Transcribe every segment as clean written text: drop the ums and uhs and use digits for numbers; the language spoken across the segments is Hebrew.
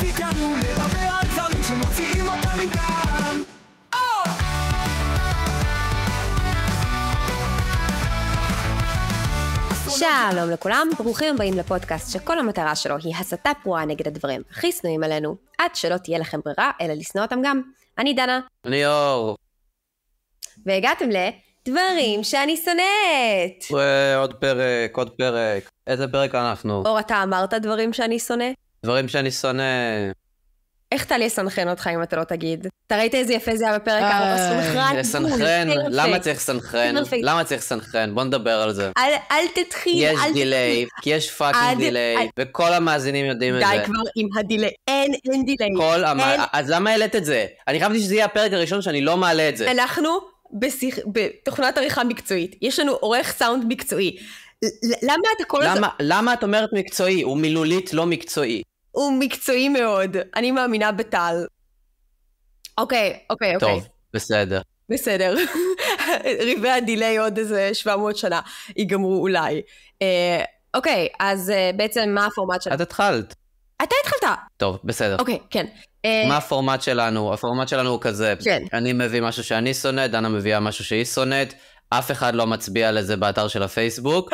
הגענו לדבר על דברים שמוציאים אותם מכאן. שלום לכולם, ברוכים הבאים לפודקאסט שכל המטרה שלו היא הסתה פרועה נגד הדברים הכי שנואים עלינו, עד שלא תהיה לכם ברירה אלא לשנוא אותם גם. אני דנה. אני אור. והגעתם לדברים שאני שונאת. עוד פרק. איזה פרק אנחנו? אור, אתה אמרת דברים שאני שונא? דברים שאני שונא. איך טלי יסנכרן אותך אם אתה לא תגיד? אתה ראית איזה יפה זה היה בפרק? לסנכרן? למה צריך סנכרן? למה צריך סנכרן? בוא נדבר על זה. אל תתחיל. יש דיליי, כי יש פאקינג דיליי, וכל המאזינים יודעים את זה. די כבר עם הדיליי, אין דיליי. אז למה העלית את זה? אני חייבתי שזה יהיה הפרק הראשון שאני לא מעלה את זה. אנחנו בתוכנת עריכה מקצועית, יש לנו עורך סאונד מקצועי. למה אתה כל הזמן... למה את אומרת מקצועי? הוא מילולית לא מקצועי. הוא מקצועי מאוד, אני מאמינה בטל. אוקיי. טוב, בסדר. ריבי הדיליי עוד איזה 700 שנה ייגמרו אולי. אוקיי, אז בעצם מה הפורמט שלנו? את התחלת. אתה התחלת. טוב, בסדר. אוקיי, כן. מה הפורמט שלנו? הפורמט שלנו הוא כזה. כן. אני מביא משהו שאני שונאת, דנה מביאה משהו שהיא שונאת, אף אחד לא מצביע לזה באתר של הפייסבוק,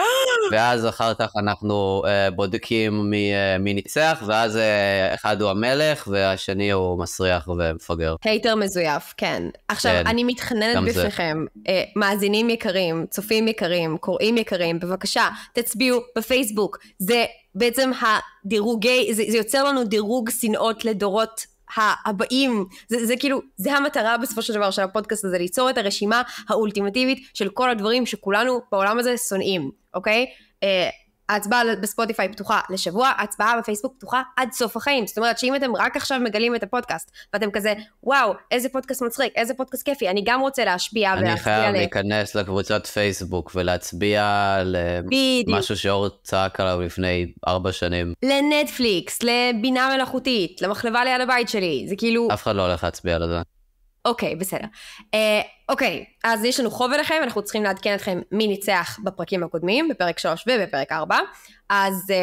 ואז אחר כך אנחנו בודקים מי ניצח, ואז אחד הוא המלך, והשני הוא מסריח ומפגר. הייטר מזויף, כן. עכשיו, כן, אני מתחננת בפניכם, מאזינים יקרים, צופים יקרים, קוראים יקרים, בבקשה, תצביעו בפייסבוק. זה בעצם הדירוגי, זה יוצר לנו דירוג שנאות לדורות הבאים, זה כאילו, זה המטרה בסופו של דבר של הפודקאסט הזה, ליצור את הרשימה האולטימטיבית של כל הדברים שכולנו בעולם הזה שונאים, אוקיי? ההצבעה בספוטיפיי פתוחה לשבוע, ההצבעה בפייסבוק פתוחה עד סוף החיים, זאת אומרת שאם אתם רק עכשיו מגלים את הפודקאסט, ואתם כזה, וואו, איזה פודקאסט מצחיק, איזה פודקאסט כיפי, אני גם רוצה להשפיע אני חייב להיכנס לקבוצת פייסבוק ולהצביע למשהו שאור צעק עליו לפני 4 שנים. לנטפליקס, לבינה מלאכותית, למחלבה ליד הבית שלי, זה כאילו... אף אחד לא הולך להצביע לזה. אוקיי, בסדר. אוקיי, אז יש לנו חוב אליכם, אנחנו צריכים לעדכן אתכם מי ניצח בפרקים הקודמים, בפרק 3 ובפרק 4. אז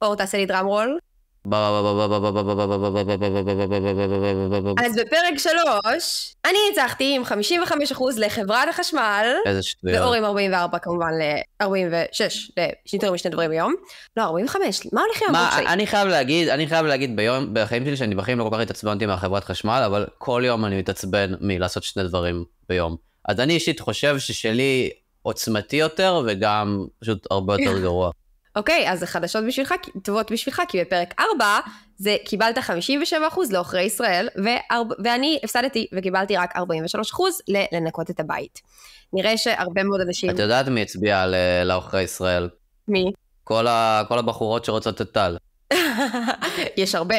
אור, תעשה לי דראם רול. אז בפרק 3, אני ניצחתי עם 55% לחברת החשמל. איזה שטויות. ואור עם 44 כמובן ל-46, יותר משני דברים ביום. לא, 45, מה הולך עם המוקשי? אני חייב להגיד בחיים שלי שאני בחיים לא כל כך התעצבנתי מהחברת חשמל, אבל כל יום אני מתעצבן מלעשות 2 דברים ביום. אז אני אישית חושב ששלי עוצמתי יותר וגם פשוט הרבה יותר גרוע. אוקיי, אז זה חדשות בשבילך, טובות בשבילך, כי בפרק 4 זה קיבלת 57% לאוכרי ישראל, ואני הפסדתי וקיבלתי רק 43% לנקות את הבית. נראה שהרבה מאוד אנשים... את יודעת מי הצביע לאוכרי ישראל? מי? כל הבחורות שרוצות את טל. יש הרבה.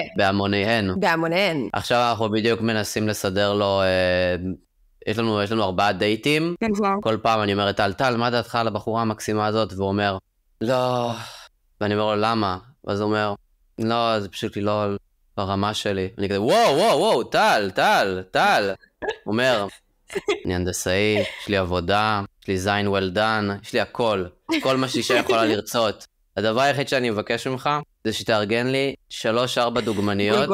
בהמוניהן. עכשיו אנחנו בדיוק מנסים לסדר לו... יש לנו 4 דייטים. כל פעם אני אומר, טל, מה דעתך על הבחורה המקסימה הזאת? והוא אומר, לא. ואני אומר לו, למה? ואז הוא אומר, לא, זה פשוט לא ברמה שלי. אני כזה, וואו, טל. הוא אומר, אני הנדסאי, יש לי עבודה, יש לי זין well done, יש לי הכל. כל מה שאישה יכולה לרצות. הדבר היחיד שאני מבקש ממך, זה שתארגן לי 3-4 דוגמניות,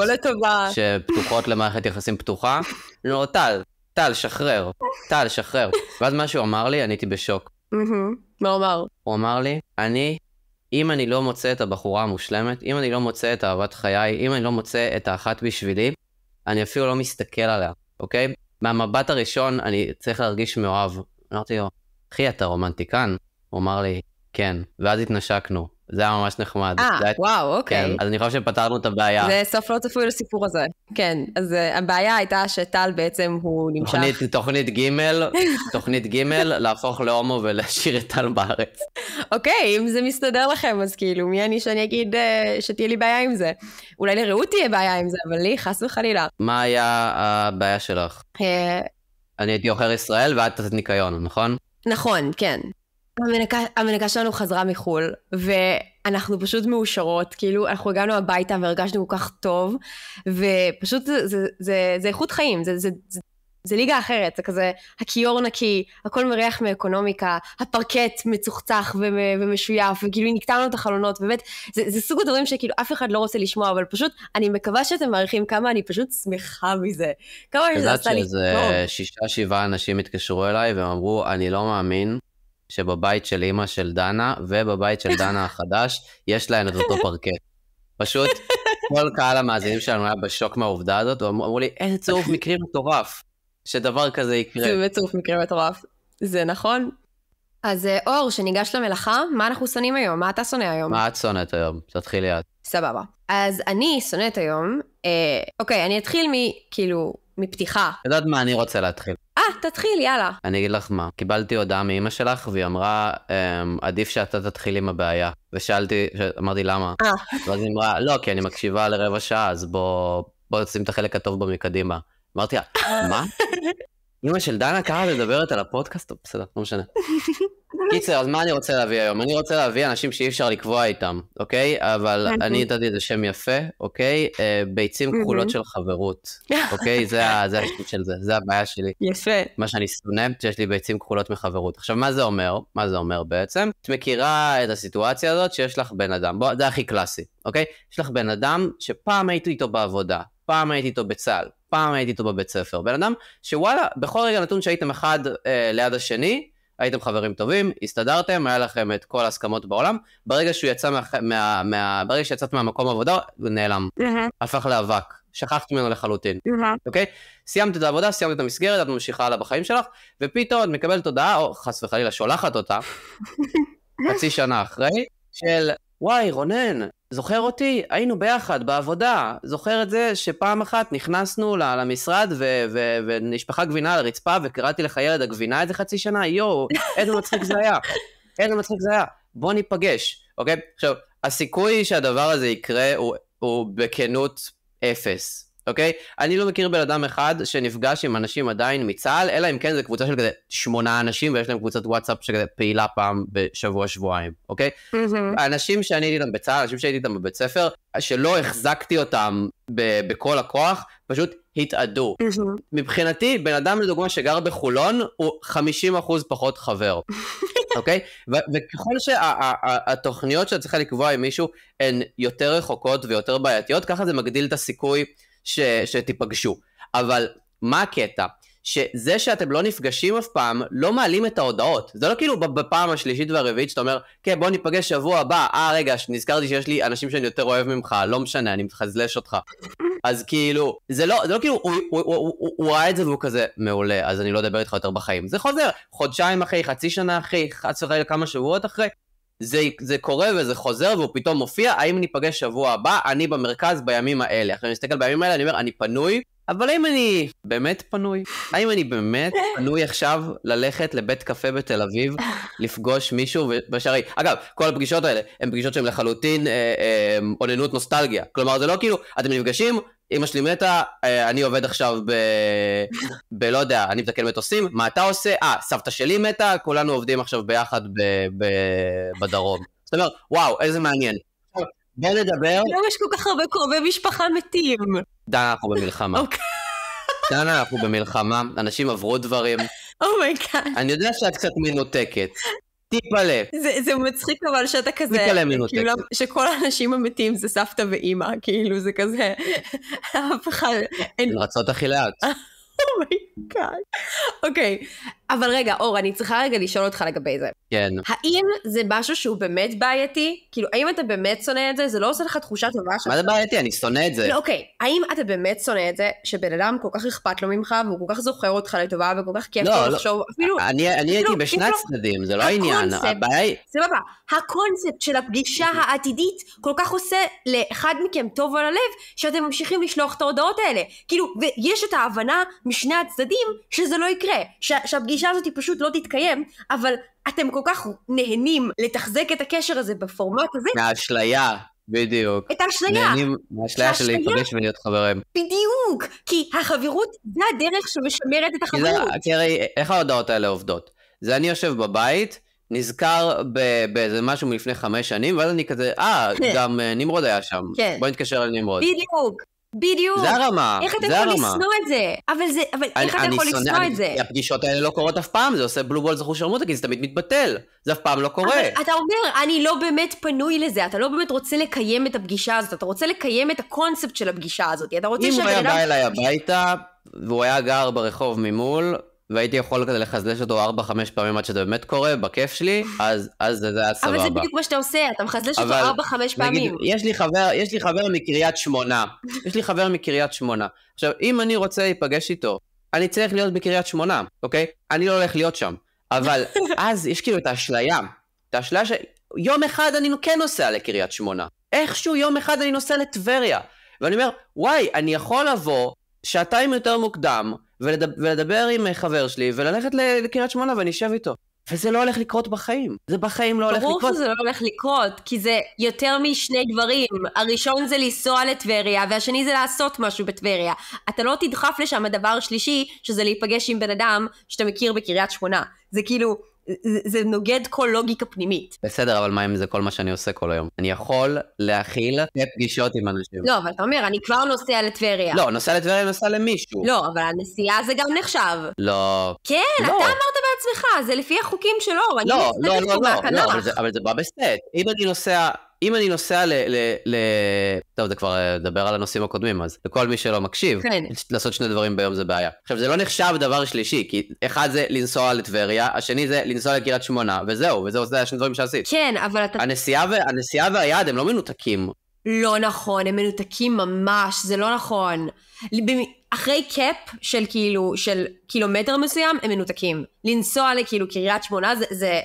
שפתוחות למערכת יחסים פתוחה. אני אומר, טל, שחרר. ואז מה שהוא אמר לי, אני הייתי בשוק. מה הוא אמר? הוא אמר לי, אם אני לא מוצא את הבחורה המושלמת, אם אני לא מוצא את אהבת חיי, אם אני לא מוצא את האחת בשבילי, אני אפילו לא מסתכל עליה, אוקיי? מהמבט הראשון אני צריך להרגיש מאוהב. אמרתי לו, אחי, אתה רומנטיקן? הוא אמר לי, כן. ואז התנשקנו. זה היה ממש נחמד. וואו, אוקיי. כן, אז אני חושב שפתרנו את הבעיה. זה סוף לא צפוי לסיפור הזה. כן, אז הבעיה הייתה שטל בעצם הוא נמשך. תוכנית ג' להפוך להומו ולהשאיר את טל בארץ. אוקיי, אם זה מסתדר לכם, אז כאילו, מי אני שאני אגיד שתהיה לי בעיה עם זה? אולי לראות תהיה בעיה עם זה, אבל לי חס וחלילה. מה היה הבעיה שלך? אני הייתי עוכר ישראל ואת תעשית ניקיון, נכון? נכון, כן. המנקה שלנו חזרה מחול, ואנחנו פשוט מאושרות, כאילו אנחנו הגענו הביתה והרגשנו כל כך טוב, ופשוט זה איכות חיים, זה ליגה אחרת, זה כזה, הכיור נקי, הכל מריח מאקונומיקה, הפרקט מצוחצח ומשויף, וכאילו נקטע לנו את החלונות, באמת, זה סוג הדברים שכאילו אף אחד לא רוצה לשמוע, אבל פשוט, אני מקווה שאתם מעריכים כמה אני פשוט שמחה מזה. כמה שזה עשה לי טוב. 6-7 אנשים התקשרו אליי, והם אמרו, אני לא מאמין שבבית של אמא של דנה, ובבית של דנה החדש, יש להן את אותו פרקט. פשוט, כל קהל המאזינים שלנו היה בשוק מהעובדה הזאת, ואמרו לי, איזה צירוף מקרים מטורף, שדבר כזה יקרה. זה באמת צירוף מקרים מטורף. זה נכון. אז אור, שניגש למלאכה, מה אנחנו שונאים היום? מה אתה שונא היום? מה את שונאת היום? תתחילי את. סבבה. אז אני שונאת היום, אוקיי, אני אתחיל מפתיחה. יודעת מה אני רוצה להתחיל? תתחיל, יאללה. אני אגיד לך מה, קיבלתי הודעה מאמא שלך, והיא אמרה, עדיף שאתה תתחיל עם הבעיה. אמרתי למה? ואז היא אמרה, לא, כי אני מקשיבה לרבע שעה, אז בוא נשים את החלק הטוב בה מקדימה. אמרתי לה, מה? אמא של דנה קרה לדברת על הפודקאסט? טוב, בסדר, לא משנה. קיצר, אז מה אני רוצה להביא היום? אני רוצה להביא אנשים שאי אפשר לקבוע איתם, אוקיי? אבל אני נתתי איזה שם יפה, אוקיי? ביצים כחולות של חברות, אוקיי? זה השטות של זה, זה הבעיה שלי. יפה. מה שאני שונא, שיש לי ביצים כחולות מחברות. עכשיו, מה זה אומר? מה זה אומר בעצם? את מכירה את הסיטואציה הזאת שיש לך בן אדם, בוא, זה הכי קלאסי, אוקיי? יש לך בן אדם שפעם הייתי איתו בעבודה, פעם הייתי איתו בצה"ל, פעם הייתי איתו בבית ספר. בן אדם שוואלה, בכל רגע נתון שהייתם אחד ליד השני, הייתם חברים טובים, הסתדרתם, היה לכם את כל ההסכמות בעולם, ברגע שהוא יצא ברגע שיצאת מהמקום העבודה, הוא נעלם, הפך לאבק, שכחת ממנו לחלוטין, אוקיי? סיימת את העבודה, סיימת את המסגרת, את ממשיכה הלאה בחיים שלך, ופתאום את מקבלת הודעה, או חס וחלילה שולחת אותה, חצי שנה אחרי, של וואי רונן, זוכר אותי? היינו ביחד בעבודה, זוכר את זה שפעם אחת נכנסנו למשרד ונשפחה גבינה על הרצפה וקראתי לך ילד הגבינה איזה חצי שנה, יואו, איזה מצחיק זה היה, איזה מצחיק זה היה, בוא ניפגש, אוקיי? עכשיו, הסיכוי שהדבר הזה יקרה הוא בכנות 0, אוקיי? אני לא מכיר בן אדם אחד שנפגש עם אנשים עדיין מצה"ל, אלא אם כן זה קבוצה של כזה 8 אנשים, ויש להם קבוצת וואטסאפ שכזה פעילה פעם בשבוע-שבועיים, אוקיי? האנשים שאני הייתי איתם בצה"ל, אנשים שהייתי איתם בבית ספר, שלא החזקתי אותם בכל הכוח, פשוט התאדו. מבחינתי, בן אדם לדוגמה שגר בחולון, הוא 50% פחות חבר. אוקיי? וככל שהתוכניות שאת צריכה לקבוע עם מישהו, הן יותר רחוקות ויותר בעייתיות, ככה זה מגדיל את הסיכוי שתיפגשו. אבל מה הקטע? שזה שאתם לא נפגשים אף פעם, לא מעלים את ההודעות. זה לא כאילו בפעם השלישית והרביעית שאתה אומר, כן, בוא ניפגש שבוע הבא, רגע, נזכרתי שיש לי אנשים שאני יותר אוהב ממך, לא משנה, אני מתחזלש אותך. אז כאילו, זה לא כאילו, הוא ראה את זה והוא כזה מעולה, אז אני לא אדבר איתך יותר בחיים. זה חוזר, חודשיים אחרי, חצי שנה אחרי, חצי אחרי כמה שבועות אחרי, זה קורה וזה חוזר והוא פתאום מופיע, האם ניפגש שבוע הבא, אני במרכז בימים האלה. אחרי אני מסתכל בימים האלה, אני אומר, אני פנוי, אבל האם אני באמת פנוי? האם אני באמת פנוי עכשיו ללכת לבית קפה בתל אביב, לפגוש מישהו בשערי? אגב, כל הפגישות האלה, הן פגישות שהן לחלוטין עוננות נוסטלגיה. כלומר, זה לא כאילו, אתם נפגשים, אמא שלי מתה, אני עובד עכשיו לא יודע, אני מתקן מטוסים, מה אתה עושה? סבתא שלי מתה, כולנו עובדים עכשיו ביחד בדרום. זאת אומרת, וואו, איזה מעניין. בוא נדבר. לא יש כל כך הרבה קרובי משפחה מתים. דנה, אנחנו במלחמה. דנה, אנחנו במלחמה, אנשים עברו דברים. אומייגאד. אני יודע שאת קצת מנותקת. טיפה לב. זה מצחיק אבל שאתה כזה, טיפה לב מנותקת. כאילו שכל האנשים המתים זה סבתא ואימא, כאילו זה כזה, אף אחד. רצות הכי לאט. אומייגאד. אוקיי, אבל רגע, אור, אני צריכה רגע לשאול אותך לגבי זה. כן. האם זה משהו שהוא באמת בעייתי? כאילו, האם אתה באמת שונא את זה? זה לא עושה לך תחושה טובה שלך? מה זה בעייתי? אני שונא את זה. לא, אוקיי, האם אתה באמת שונא את זה שבן אדם כל כך אכפת לו ממך, והוא כל כך זוכר אותך לטובה, וכל כך כיף לו לחשוב, אפילו... אני הייתי בשני הצדדים, זה לא העניין. סבבה, הקונספט של הפגישה העתידית כל כך עושה לאחד מכם טוב על הלב, שאתם ממשיכים לשלוח את ההודעות האלה. כאילו, ויש את ההבנה משני הצדדים שזה לא יקרה, שהפגישה הזאת פשוט לא תתקיים, אבל אתם כל כך נהנים לתחזק את הקשר הזה בפורמט הזה. מהאשליה, בדיוק. את האשליה. נהנים מהאשליה של להיפגש ולהיות חברים. בדיוק, כי החברות זה הדרך שמשמרת את החברות. כי הרי, איך ההודעות האלה עובדות? זה אני יושב בבית, נזכר באיזה משהו מלפני 5 שנים, ואז אני כזה, גם נמרוד היה שם. בוא נתקשר על נמרוד. בדיוק. בדיוק. זה הרמה. איך אתה יכול לשנוא את זה? אבל איך אתה יכול לשנוא את זה? הפגישות האלה לא קורות אף פעם, זה עושה בלו בול זכו שרמוטה, כי זה תמיד מתבטל. זה אף פעם לא קורה. אבל אתה אומר, אני לא באמת פנוי לזה, אתה לא באמת רוצה לקיים את הפגישה הזאת, אתה רוצה לקיים את הקונספט של הפגישה הזאת, אתה רוצה אם הוא היה בא אליי הביתה, והוא היה גר ברחוב ממול, והייתי יכול כזה לחזלש אותו 4-5 פעמים עד שזה באמת קורה, בכיף שלי, אז זה היה סבבה. אבל זה בדיוק מה שאתה עושה, אתה מחזלש אותו 4-5 פעמים. יש לי חבר מקריית שמונה. עכשיו, אם אני רוצה להיפגש איתו, אני צריך להיות בקריית שמונה, אוקיי? אני לא הולך להיות שם. אבל אז יש כאילו את האשליה שיום אחד אני כן נוסע לקריית שמונה. איכשהו יום אחד אני נוסע לטבריה. ואני אומר, וואי, אני יכול לבוא שעתיים יותר מוקדם, ולדבר עם חבר שלי, וללכת לקריית שמונה ואני אשב איתו. וזה לא הולך לקרות בחיים. זה בחיים לא הולך לקרות. ברור שזה לא הולך לקרות, כי זה יותר משני דברים. הראשון זה לנסוע לטבריה, והשני זה לעשות משהו בטבריה. אתה לא תדחף לשם הדבר השלישי, שזה להיפגש עם בן אדם שאתה מכיר בקריית שמונה. זה כאילו, זה נוגד כל לוגיקה פנימית. בסדר, אבל מה אם זה כל מה שאני עושה כל היום? אני יכול להכיל פגישות עם אנשים. לא, אבל אתה אומר, אני כבר נוסע לטבריה. לא, נוסע לטבריה נוסע למישהו. לא, אבל הנסיעה זה גם נחשב. לא. כן, אתה אמרת בעצמך, זה לפי החוקים שלו. לא, אבל זה בא בסט. אם אני נוסע טוב, זה כבר לדבר על הנושאים הקודמים, אז לכל מי שלא מקשיב, לעשות שני דברים ביום זה בעיה. עכשיו, זה לא נחשב דבר שלישי, כי אחד זה לנסוע לטבריה, השני זה לנסוע לקריית שמונה, וזהו, זה השני דברים שעשית. כן, אבל אתה... הנסיעה והיעד הם לא מנותקים. לא נכון, הם מנותקים ממש, זה לא נכון. אחרי קאפ של קילומטר מסוים, הם מנותקים. לנסוע לכאילו קריית שמונה,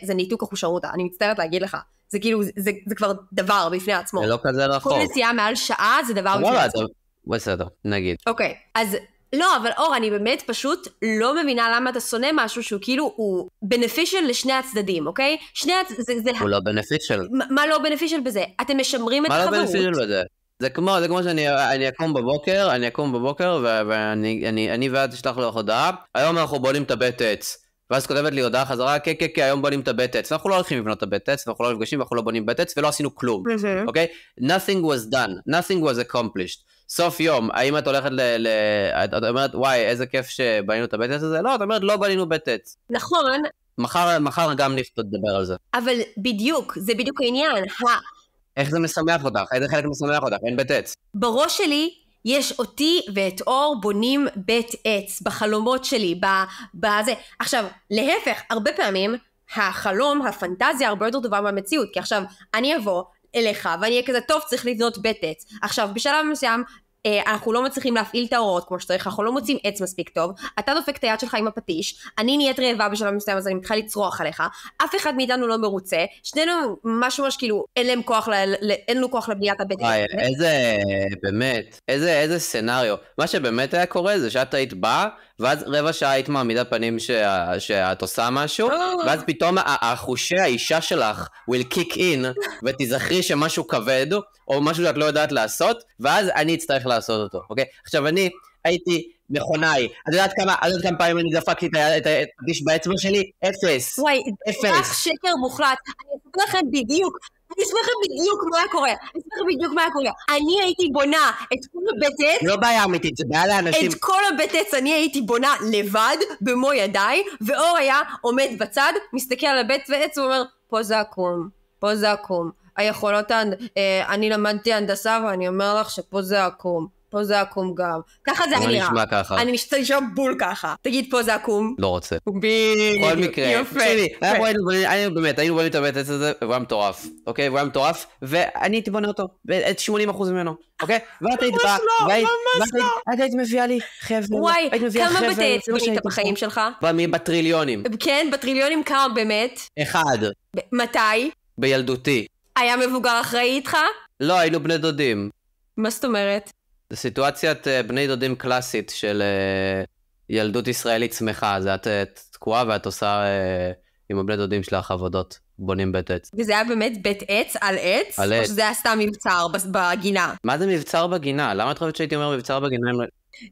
זה ניתוק אחושרותה, אני מצטערת להגיד לך. זה כאילו, זה כבר דבר בפני עצמו. זה לא כזה רחוק. כל נסיעה מעל שעה זה דבר בפני עצמו. בסדר, נגיד. אוקיי, אז לא, אבל אור, אני באמת פשוט לא מבינה למה אתה שונא משהו שהוא כאילו, הוא beneficial לשני הצדדים, אוקיי? הוא לא beneficial. מה לא beneficial בזה? אתם משמרים את חברות. מה לא beneficial בזה? זה כמו שאני אקום בבוקר, ואני ועד תשלח לך הודעה, היום אנחנו בונים את הבית עץ. ואז כותבת לי הודעה חזרה, כן, היום בונים את הבית עץ. אנחנו לא הולכים לבנות את הבית עץ, ואנחנו לא נפגשים, ואנחנו לא בונים בית עץ, ולא עשינו כלום. אוקיי? Nothing was done. Nothing was accomplished. סוף יום, האם את הולכת את אומרת, וואי, איזה כיף שבנינו את הבית עץ הזה? לא, את אומרת, לא בנינו בית עץ. נכון. מחר גם נדבר על זה. אבל בדיוק, זה בדיוק העניין. איך זה משמח אותך? איזה חלק משמח אותך? אין בית עץ. בראש שלי, יש אותי ואת אור בונים בית עץ, בחלומות שלי, בזה. עכשיו, להפך, הרבה פעמים, החלום, הפנטזיה, הרבה יותר טובה מהמציאות, כי עכשיו, אני אבוא אליך, ואני אהיה כזה, טוב, צריך לבנות בית עץ. עכשיו, בשלב מסוים, אנחנו לא מצליחים להפעיל את ההוראות כמו שצריך, אנחנו לא מוצאים עץ מספיק טוב, אתה דופק את היד שלך עם הפטיש, אני נהיית רעבה בשלב מסוים, אז אני מתחילה לצרוח עליך, אף אחד מאיתנו לא מרוצה, שנינו ממש כאילו, אין לו כוח לבניית הבית. באמת, איזה סנריו, מה שבאמת היה קורה זה שאת היית באה, ואז רבע שעה היית מעמידה פנים שאת עושה משהו, ואז פתאום החושי האישה שלך will kick in, ותזכרי שמשהו כבד, או משהו שאת לא יודעת לעשות, ואז אני אצטרך לעשות אותו, אוקיי? עכשיו אני הייתי מכונאי, את יודעת כמה פעמים אני דפקתי את הפטיש באצבע שלי? אפס. וואי, זה שקר מוחלט, אני אספר לכם בדיוק מה היה קורה. אני הייתי בונה את כל הבית עץ. לא בעיה אמיתית, זה בעיה לאנשים. את כל הבית עץ אני הייתי בונה לבד, במו ידיי, ואור היה עומד בצד, מסתכל על הבית עץ ואומר, פה זה עקום. היכולות, אני למדתי הנדסה ואני אומר לך שפה זה עקום. פה זה עקום גם. ככה זה נראה. נשמע ככה. אני נשמע בול ככה. תגיד, פה זה עקום. לא רוצה. בכל מקרה. יפה. היינו בונים את הבית עץ הזה, והוא היה מטורף. אוקיי? והוא היה מטורף, ואני הייתי בונה אותו. את 80% ממנו. אוקיי? ואת היית באה. ואת היית מביאה לי חבל. וואי, כמה בתי עץ בנית בחיים שלך? בטריליונים. כן, בטריליונים כמה באמת? אחד. מתי? בילדותי. היה מבוגר אחראי איתך? לא, היינו בני דודים. מה זאת אומרת? זו סיטואציית בני דודים קלאסית של ילדות ישראלית שמחה, אז את תקועה ואת עושה עם הבני דודים שלך עבודות, בונים בית עץ. וזה היה באמת בית עץ על עץ? על עץ. או שזה היה סתם מבצר בגינה? מה זה מבצר בגינה? למה את חושבת שהייתי אומר מבצר בגינה?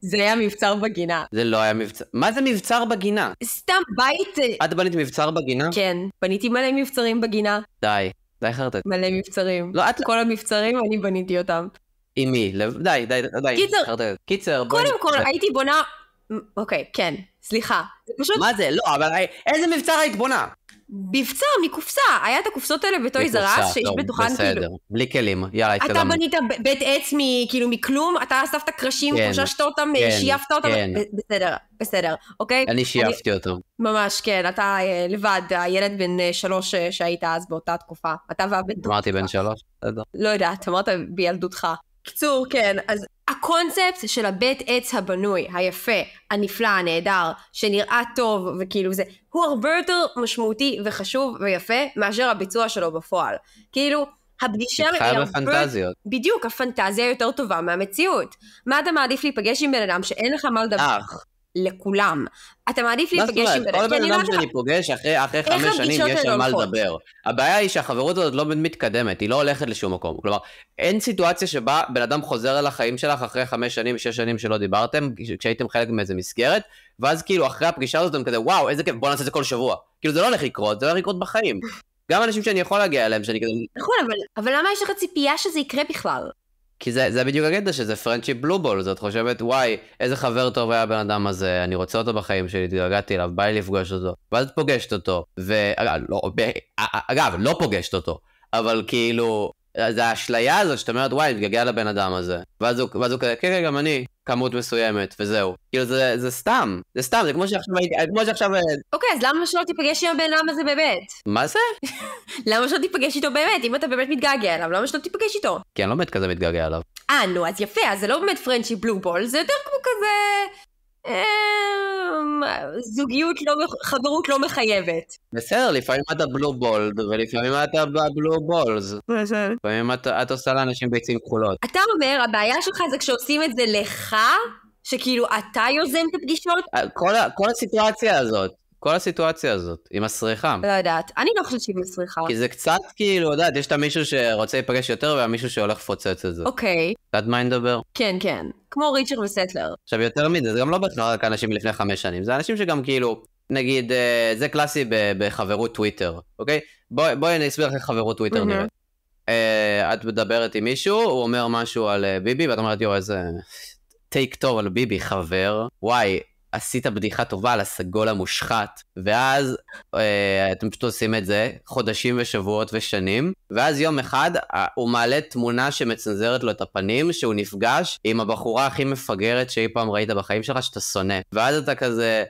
זה היה מבצר בגינה. זה לא היה מבצר. מה זה מבצר בגינה? סתם בית. את בנית מבצר בגינה? כן, בניתי מלא מבצרים בגינה. די חרטט. מלא מבצרים. לא, כל המבצרים אני בניתי אותם. עם מי? די. קיצר. קודם כל, הייתי בונה... אוקיי, כן, סליחה. זה פשוט... מה זה? לא, אבל איזה מבצר היית בונה? מבצר מקופסה, היה את הקופסות האלה בטוי זרס, שיש בתוכן כאילו... בסדר, בלי כלים, יאללה, התקדמנו. אתה בנית בית עץ כאילו מכלום, אתה אספת קרשים, קוששת אותם, שייפת אותם, בסדר, אוקיי? אני שייפתי אותו. ממש, כן, אתה לבד, הילד בן 3 שהיית אז באותה תקופה, אתה והבן... אמרתי בן 3? לא יודעת, אמרת בילדותך. קיצור, כן, אז הקונספט של הבית עץ הבנוי, היפה, הנפלא, הנהדר, שנראה טוב וכאילו זה, הוא הרבה יותר משמעותי וחשוב ויפה מאשר הביצוע שלו בפועל. כאילו, הפגישה... התחייב בפנטזיות. בדיוק, הפנטזיה יותר טובה מהמציאות. מה אתה מעדיף להיפגש עם בן אדם שאין לך מה לדבר? לכולם. אתה מעדיף להיפגש עם בן אדם. כל בן אדם שאני פוגש אחרי 5 שנים יש על מה לדבר. הבעיה היא שהחברות הזאת לא מתקדמת, היא לא הולכת לשום מקום. כלומר, אין סיטואציה שבה בן אדם חוזר אל החיים שלך אחרי 5 שנים, 6 שנים שלא דיברתם, כשהייתם חלק מאיזה מסגרת, ואז כאילו אחרי הפגישה הזאת אתם כזה, וואו, איזה כיף, בוא נעשה את זה כל שבוע. כאילו זה לא הולך לקרות, זה הולך לקרות בחיים. גם אנשים שאני יכול להגיע אליהם, שאני כזה... נכון, אבל למה יש לך ציפייה שזה יקרה בכלל? כי זה בדיוק הקטע שזה פרנצ'יפ בלו בול, זאת חושבת, וואי, איזה חבר טוב היה הבן אדם הזה, אני רוצה אותו בחיים שלי, התגעגעתי אליו, בא לי לפגוש אותו, ואז את פוגשת אותו, אגב, לא פוגשת אותו, אבל כאילו, זה האשליה הזאת שאתה אומרת, וואי, מתגעגע לבן אדם הזה, ואז הוא כזה, כן, גם אני, כמות מסוימת, וזהו. כאילו, זה סתם, זה כמו שעכשיו... אוקיי, אז למה שלא תיפגש עם הבן אדם הזה באמת? מה זה? למה שלא תיפגש איתו באמת? אם אתה באמת מתגעגע אליו, למה שלא תיפגש איתו? כי אני לא באמת כזה מתגעגע אליו. נו, אז יפה, אז זה לא באמת פרנצ'י בלו בול, זה יותר כמו כזה... חברות לא מחייבת. בסדר, לפעמים אתה בלו בולד, ולפעמים אתה בלו בולז. לפעמים את עושה לאנשים ביצים כחולות. אתה אומר, הבעיה שלך זה כשעושים את זה לך, שכאילו אתה יוזם את הפגישות? כל הסיטואציה הזאת, עם הסריחה. לא יודעת, אני לא חושבת שהיא מסריחה. כי זה קצת כאילו, יודעת, יש את המישהו שרוצה להיפגש יותר, והמישהו שהולך לפוצץ את זה. אוקיי. קצת מה נדבר? כן, כמו ריצ'רד וסטלר. עכשיו יותר מזה, זה גם לא בכלל רק אנשים לפני 5 שנים, זה אנשים שגם כאילו, נגיד, זה קלאסי בחברות טוויטר, אוקיי? בואי אני אסביר לך חברות טוויטר נראית. את מדברת עם מישהו, הוא אומר משהו על ביבי, ואת אומרת, איזה טייק טוב על ביבי, חבר, וואי, עשית בדיחה טובה על הסגול המושחת, ואז אתם פשוט עושים את זה חודשים ושבועות ושנים, ואז יום אחד הוא מעלה תמונה שמצנזרת לו את הפנים, שהוא נפגש עם הבחורה הכי מפגרת שאי פעם ראית בחיים שלך, שאתה שונא, ואז אתה כזה,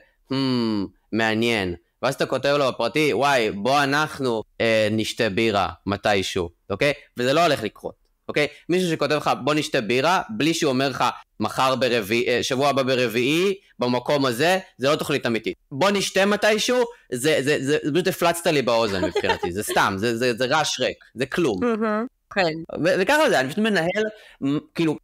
מעניין, ואז אתה כותב לו בפרטי, וואי, בוא אנחנו נשתה בירה מתישהו, אוקיי? וזה לא הולך לקרות. אוקיי? מישהו שכותב לך, בוא נשתה בירה, בלי שהוא אומר לך, מחר שבוע הבא ברביעי, במקום הזה, זה לא תוכנית אמיתית. בוא נשתה מתישהו, זה פשוט הפלצת לי באוזן מבחינתי, זה סתם, זה רעש ריק, זה כלום. כן. וככה זה, אני פשוט מנהל, כאילו,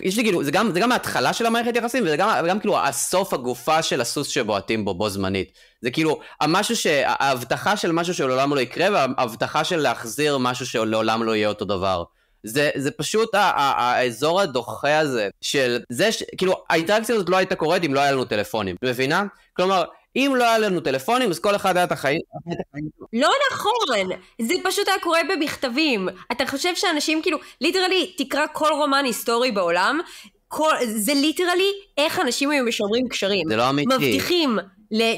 יש לי כאילו, זה גם ההתחלה של המערכת יחסים, וגם כאילו הסוף הגופה של הסוס שבועטים בו זמנית. זה כאילו, ההבטחה של משהו שלעולם לא יקרה, וההבטחה של להחזיר משהו שלעולם לא יהיה אותו דבר. זה פשוט האזור הדוחה הזה, של זה כאילו, האינטראקציה הזאת לא הייתה קורית אם לא היה לנו טלפונים, מבינה? כלומר, אם לא היה לנו טלפונים, אז כל אחד היה את החיים. לא נכון, זה פשוט היה קורה במכתבים. אתה חושב שאנשים כאילו, ליטרלי, תקרא כל רומן היסטורי בעולם, זה ליטרלי איך אנשים היו משומרים קשרים. זה לא אמיתי. מבטיחים,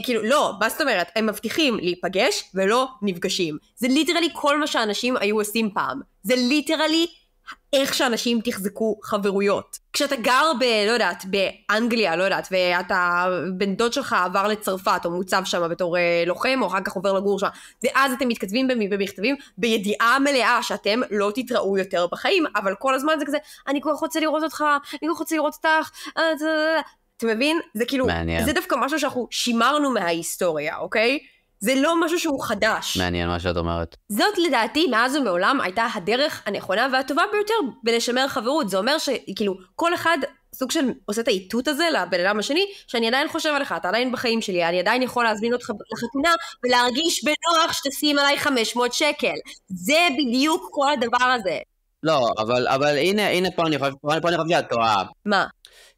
כאילו, לא, מה זאת אומרת? הם מבטיחים להיפגש ולא נפגשים. זה ליטרלי כל מה שאנשים היו עושים פעם. זה ליטרלי איך שאנשים תחזקו חברויות. כשאתה גר לא יודעת, באנגליה, לא יודעת, ואתה, בן דוד שלך עבר לצרפת, או מוצב שם בתור לוחם, או אחר כך עובר לגור שם, ואז אתם מתכתבים במכתבים, בידיעה מלאה שאתם לא תתראו יותר בחיים, אבל כל הזמן זה כזה, אני כל כך רוצה לראות אותך, אני כל כך רוצה לראות אותך, אתה מבין? זה כאילו, מעניין. זה דווקא משהו שאנחנו שימרנו מההיסטוריה, אוקיי? זה לא משהו שהוא חדש. מעניין מה שאת אומרת. זאת לדעתי, מאז ומעולם הייתה הדרך הנכונה והטובה ביותר בלשמר חברות. זה אומר שכאילו, כל אחד סוג של עושה את האיתות הזה לבן אדם השני, שאני עדיין חושב עליך, אתה עדיין בחיים שלי, אני עדיין יכול להזמין אותך לחתונה, ולהרגיש בנוח שתשים עליי 500 שקל. זה בדיוק כל הדבר הזה. לא, אבל הנה פה אני חושב שאת טועה. מה?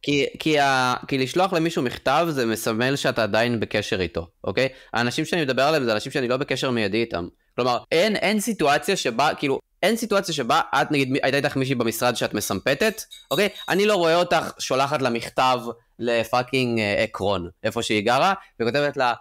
כי לשלוח למישהו מכתב זה מסמל שאתה עדיין בקשר איתו, אוקיי? האנשים שאני מדבר עליהם זה אנשים שאני לא בקשר מיידי איתם. כלומר, אין סיטואציה שבה, כאילו, אין סיטואציה שבה את נגיד, הייתה איתך מישהי במשרד שאת מסמפתת, אוקיי? אני לא רואה אותך שולחת לה מכתב לפאקינג עקרון, איפה שהיא גרה, וכותבת לה,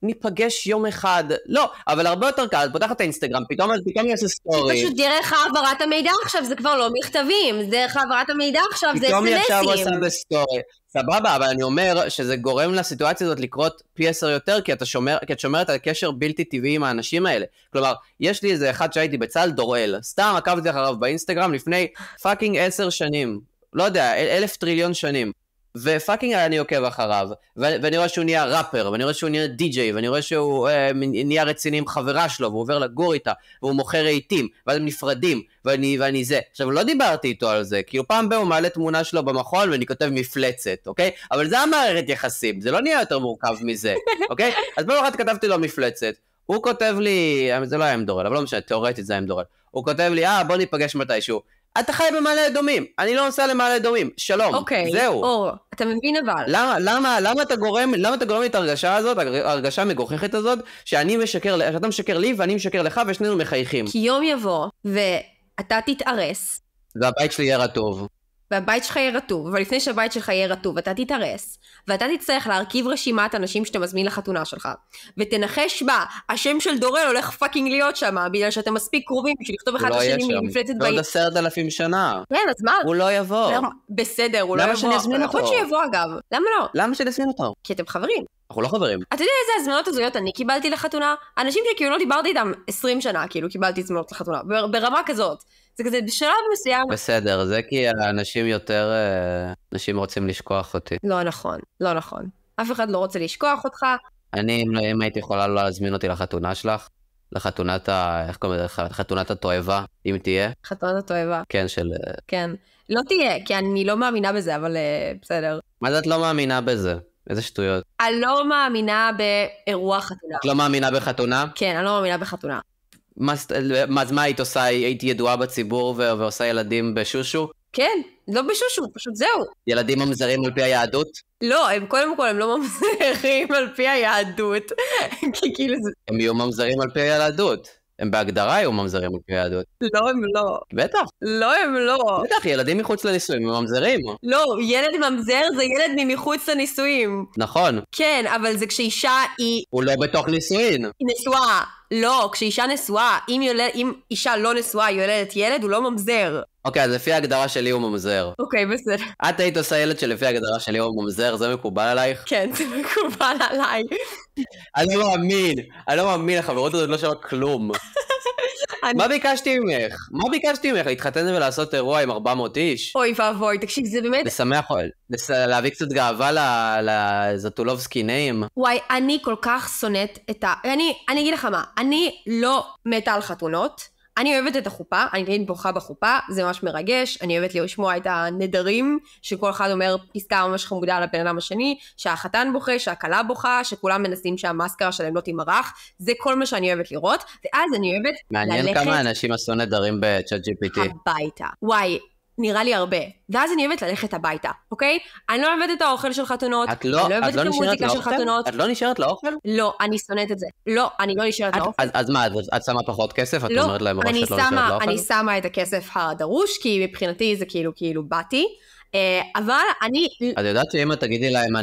ניפגש יום אחד. לא, אבל הרבה יותר קל, את פותחת את האינסטגרם, פתאום יש סטורי. זה פשוט דרך העברת המידע עכשיו, זה כבר לא מכתבים, זה דרך העברת המידע עכשיו, זה פתאום היא עכשיו אס-אמסים. עושה בסטורי. סבבה, אבל אני אומר שזה גורם לסיטואציה הזאת לקרות פי 10 יותר, כי את שומרת על קשר בלתי טבעי עם האנשים האלה. כלומר, יש לי איזה אחד שהייתי בצה"ל, דורל. סתם עקבתי אחריו באינסטגרם לפני פאקינג 10 שנים. לא יודע, 1,000 טריליון שנים. ופאקינג אני עוקב אחריו, ואני רואה שהוא נהיה ראפר, ואני רואה שהוא נהיה די-ג'יי, ואני רואה שהוא נהיה רציני עם חברה שלו, והוא עובר לגור איתה, והוא מוכר רהיטים, ואז הם נפרדים, ואני זה. עכשיו, לא דיברתי איתו על זה, כאילו פעם הוא מעלה תמונה שלו במכון, ואני כותב מפלצת, אוקיי? אבל זה המערכת יחסים, זה לא נהיה יותר מורכב מזה, אוקיי? אז פעם אחת כתבתי לו מפלצת, הוא כותב לי, זה לא היה עם דורל, אבל לא משנה, תיאורטית זה היה עם דורל, הוא כותב לי, בוא ניפגש מתישהו. אתה חי במעלה אדומים, אני לא נוסע למעלה אדומים, שלום, אוקיי, זהו. אור, אתה מבין אבל. למה אתה גורם לי את ההרגשה הזאת, ההרגשה המגוחכת הזאת, שאתה משקר לי ואני משקר לך ושנינו מחייכים. כי יום יבוא, ואתה תתארס. והבית שלי יהיה רטוב. והבית שלך יהיה רטוב, אבל לפני שהבית שלך יהיה רטוב, אתה תתארס, ואתה תצטרך להרכיב רשימת אנשים שאתה מזמין לחתונה שלך, ותנחש בה, השם של דורל הולך פאקינג להיות שם, בגלל שאתם מספיק קרובים, בשביל לכתוב אחד השני מפלצת בעיר. ועוד 10,000 שנה. כן, אז מה? הוא לא יבוא. בסדר, הוא לא יבוא. למה שאני אזמין אותו? יכול שיבוא אגב. למה לא? למה שאני אזמין אותו? כי אתם חברים. אנחנו לא חברים. אתה יודע איזה הזמנות הזויות אני קיבלתי לחתונה? אנשים שכאילו לא דיברתי איתם 20 שנה, כאילו קיבלתי הזמנות לחתונה, ברמה כזאת. זה כזה בשלב מסוים. בסדר, זה כי האנשים יותר, אנשים רוצים לשכוח אותי. לא נכון, לא נכון. אף אחד לא רוצה לשכוח אותך. אם הייתי יכולה לא להזמין אותי לחתונה שלך, לחתונת איך קוראים לזה? חתונת התועבה, אם תהיה. חתונת התועבה. כן, כן. לא תהיה, כי אני לא מאמינה בזה, אבל בסדר. מה זה את לא מאמינה בזה? איזה שטויות. אני לא מאמינה באירוע חתונה. את לא מאמינה בחתונה? כן, אני לא מאמינה בחתונה. אז מה היית עושה? הייתי ידועה בציבור ועושה ילדים בשושו? כן, לא בשושו, פשוט זהו. ילדים ממזרים על פי היהדות? לא, קודם כל הם לא ממזרים על פי היהדות. כי כאילו זה... הם יהיו ממזרים על פי היהדות. הם בהגדרה יהיו ממזרים על פי היהדות. לא, הם לא. בטח. לא, הם לא. בטח, ילדים מחוץ לנישואים הם ממזרים. לא, ילד ממזר זה ילד ממחוץ לנישואים. נכון. כן, אבל זה כשאישה היא... הוא לא בתוך נישואין. היא נשואה. לא, כשאישה נשואה, אם אישה לא נשואה יולדת ילד, הוא לא ממזר. אוקיי, אז לפי ההגדרה שלי הוא ממזר. אוקיי, בסדר. את היית עושה ילד שלפי ההגדרה שלי הוא ממזר, זה מקובל עלייך? כן, זה מקובל עליי. אני לא מאמין, החברות הזאת לא שווה כלום. מה ביקשתי ממך? להתחתן ולעשות אירוע עם 400 איש? אוי ואבוי, תקשיב, זה באמת... לשמח, להביא קצת גאווה לזטולובסקי נעים. וואי, אני כל כך שונאת את אני אגיד לך מה, אני לא מתה על חתונות, אני אוהבת את החופה, אני תמיד בוכה בחופה, זה ממש מרגש, אני אוהבת לשמוע את הנדרים, שכל אחד אומר פסקה ממש חמודה על הבן אדם השני, שהחתן בוכה, שהכלה בוכה, שכולם מנסים שהמאסקרה שלהם לא תימרח, זה כל מה שאני אוהבת לראות, ואז אני אוהבת מעניין כמה אנשים עשו נדרים בצ'אט GPT. הביתה. וואי, נראה לי הרבה. ואז אני אוהבת ללכת הביתה, אוקיי? אני לא אוהבת את האוכל של חתונות, אני לא אוהבת את המוזיקה של חתונות. את לא נשארת לאוכל? לא, אני שונאת את זה. לא, אני לא נשארת לאוכל. אז מה, את שמה פחות כסף? את אומרת להם מראש שאת לא נשארת לאוכל? אני שמה את הכסף הדרוש, כי מבחינתי זה כאילו באתי. אבל אני... את יודעת שאם את תגידי להם,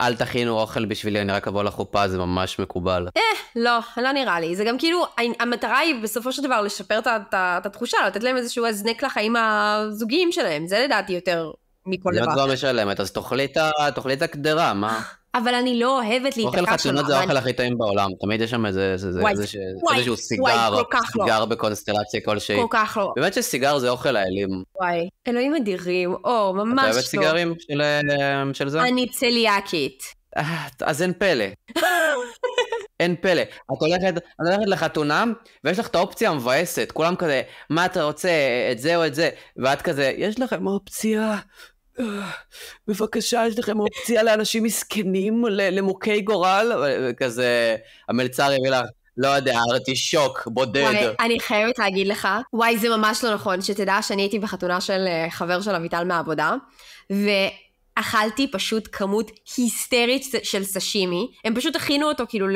אל תכינו אוכל בשבילי, אני רק אבוא לחופה, זה ממש מקובל. לא נראה לי. זה גם כאילו, המטרה היא בסופו של דבר לשפר את התחושה, לתת להם איזשהו הזנק לחיים הזוגיים שלהם. זה לדעתי יותר מכל דבר. אם את כבר משלמת, אז תאכלי את הקדרה, מה? אבל אני לא אוהבת להתעקש שם. אוכל חתונות זה האוכל הכי טעים בעולם, תמיד יש שם איזשהו סיגר בקונסטלציה כלשהי. כל כך לא. באמת שסיגר זה אוכל האלים. וואי, אלוהים אדירים, ממש לא. את אוהבת סיגרים של זה? אני צליאקית. אז אין פלא. אין פלא. את הולכת לחתונה, ויש לך את האופציה המבאסת, כולם כזה, מה אתה רוצה, את זה או את זה, ואת כזה, יש לכם אופציה... בבקשה, יש לכם אופציה לאנשים מסכנים, למוכי גורל, וכזה, המלצר יביא לך, לא יודע, ארטישוק, בודד. וואי, אני חייבת להגיד לך, וואי, זה ממש לא נכון, שתדע שאני הייתי בחתונה של חבר של אביטל מהעבודה, ואכלתי פשוט כמות היסטרית של סשימי, הם פשוט הכינו אותו, כאילו,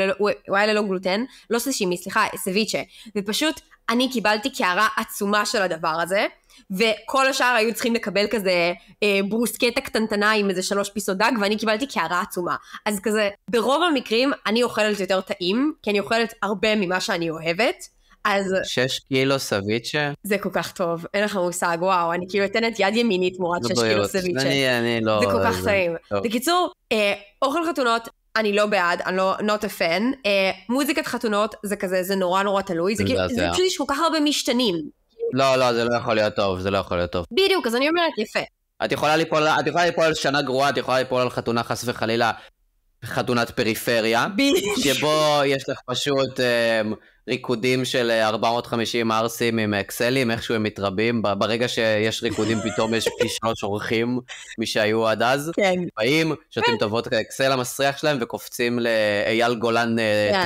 הוא היה ללא גלוטן, לא סשימי, סליחה, סביצ'ה, ופשוט אני קיבלתי קערה עצומה של הדבר הזה, וכל השאר היו צריכים לקבל כזה ברוסקטה קטנטנה עם איזה 3 פיסות דג, ואני קיבלתי קערה עצומה. אז כזה, ברוב המקרים אני אוכלת יותר טעים, כי אני אוכלת הרבה ממה שאני אוהבת, אז 6 קילו סביצ'ה? זה כל כך טוב, אין לך מושג, וואו, אני כאילו אתנת יד ימינית תמורת 6 קילו סביצ'ה. אני לא... זה כל כך טעים. בקיצור, אוכל חתונות, אני לא בעד, אני לא not a fan. מוזיקת חתונות זה כזה, זה נורא נורא תלוי, זה פשוט יש כל כך הרבה משתנים. לא, זה לא יכול להיות טוב, זה לא יכול להיות טוב. בדיוק, אז אני אומרת, יפה. את יכולה ליפול על שנה גרועה, את יכולה ליפול על חתונה חס וחלילה, חתונת פריפריה, שבו יש לך פשוט ריקודים של 450 ארסים עם אקסלים, איכשהו הם מתרבים, ברגע שיש ריקודים פתאום יש פי 3 אורחים, מי שהיו עד אז, באים, שותים טובות האקסל המסריח שלהם, וקופצים לאייל גולן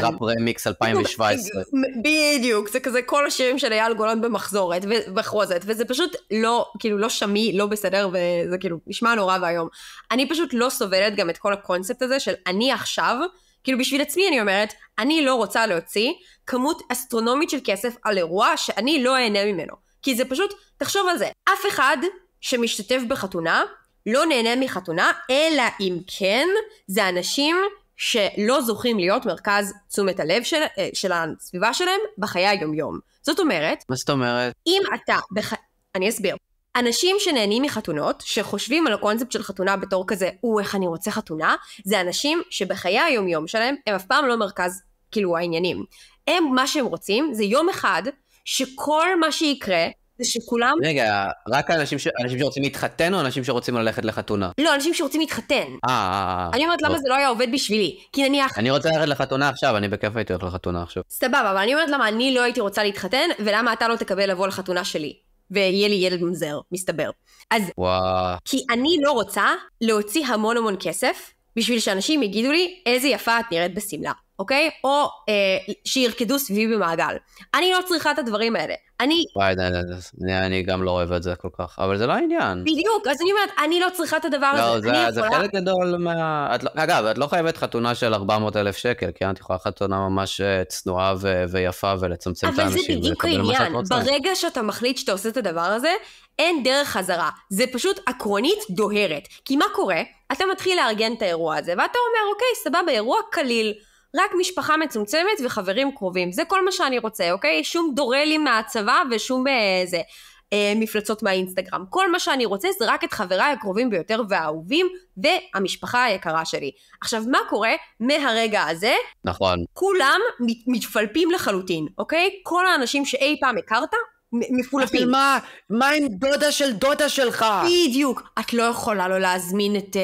טראפ רמיקס 2017. בדיוק, זה כזה כל השירים של אייל גולן במחזורת, בחרוזת, וזה פשוט לא, כאילו לא שמי, לא בסדר, וזה כאילו נשמע נורא והיום. אני פשוט לא סובלת גם את כל הקונספט הזה של אני עכשיו, כאילו בשביל עצמי אני אומרת, אני לא רוצה להוציא כמות אסטרונומית של כסף על אירוע שאני לא אהנה ממנו. כי זה פשוט, תחשוב על זה, אף אחד שמשתתף בחתונה לא נהנה מחתונה, אלא אם כן זה אנשים שלא זוכים להיות מרכז תשומת הלב של הסביבה שלהם בחיי היום-יום. זאת אומרת, מה זאת אומרת? אם אתה, אני אסביר. אנשים שנהנים מחתונות, שחושבים על הקונספט של חתונה בתור כזה, איך אני רוצה חתונה, זה אנשים שבחיי היום-יום שלהם, הם אף פעם לא מרכז, כאילו, העניינים. מה שהם רוצים, זה יום אחד, שכל מה שיקרה, זה שכולם... רגע, רק אנשים שרוצים להתחתן, או אנשים שרוצים ללכת לחתונה? לא, אנשים שרוצים להתחתן. אני אומרת, למה זה לא היה עובד בשבילי? כי נניח... אני רוצה ללכת לחתונה עכשיו, אני בכיף הייתי הולך לחתונה עכשיו. סבבה, אבל אני אומרת למה אני לא הייתי רוצה להתחתן, ולמה אתה לא תקבל לבוא לחתונה שלי. ויהיה לי ילד ממזר, מסתבר. אז, כי אני לא רוצה להוציא המון כסף, בשביל שאנשים יגידו לי איזה יפה את נראית בסמלה, אוקיי? או שירקדו סביבי במעגל. אני לא צריכה את הדברים האלה. אני גם לא אוהב את זה כל כך, אבל זה לא העניין. בדיוק, אז אני אומרת, אני לא צריכה את הדבר הזה. לא, זה חלק גדול מה... אגב, את לא חייבת חתונה של 400,000 שקל, כי את יכולה חתונה ממש צנועה ויפה ולצמצם את האנשים. אבל זה בדיוק העניין, ברגע שאתה מחליט שאתה עושה את הדבר הזה, אין דרך חזרה. זה פשוט עקרונית דוהרת. כי מה קורה? אתה מתחיל לארגן את האירוע הזה, ואתה אומר, אוקיי, סבבה, אירוע קליל, רק משפחה מצומצמת וחברים קרובים. זה כל מה שאני רוצה, אוקיי? שום דורלים מהצבא ושום מפלצות מהאינסטגרם. כל מה שאני רוצה זה רק את חבריי הקרובים ביותר והאהובים, והמשפחה היקרה שלי. עכשיו, מה קורה מהרגע הזה? נכון. כולם מתפלפים לחלוטין, אוקיי? כל האנשים שאי פעם הכרת, מפולפים. אבל מה עם דודה של דודה שלך? בדיוק. את לא יכולה לא להזמין את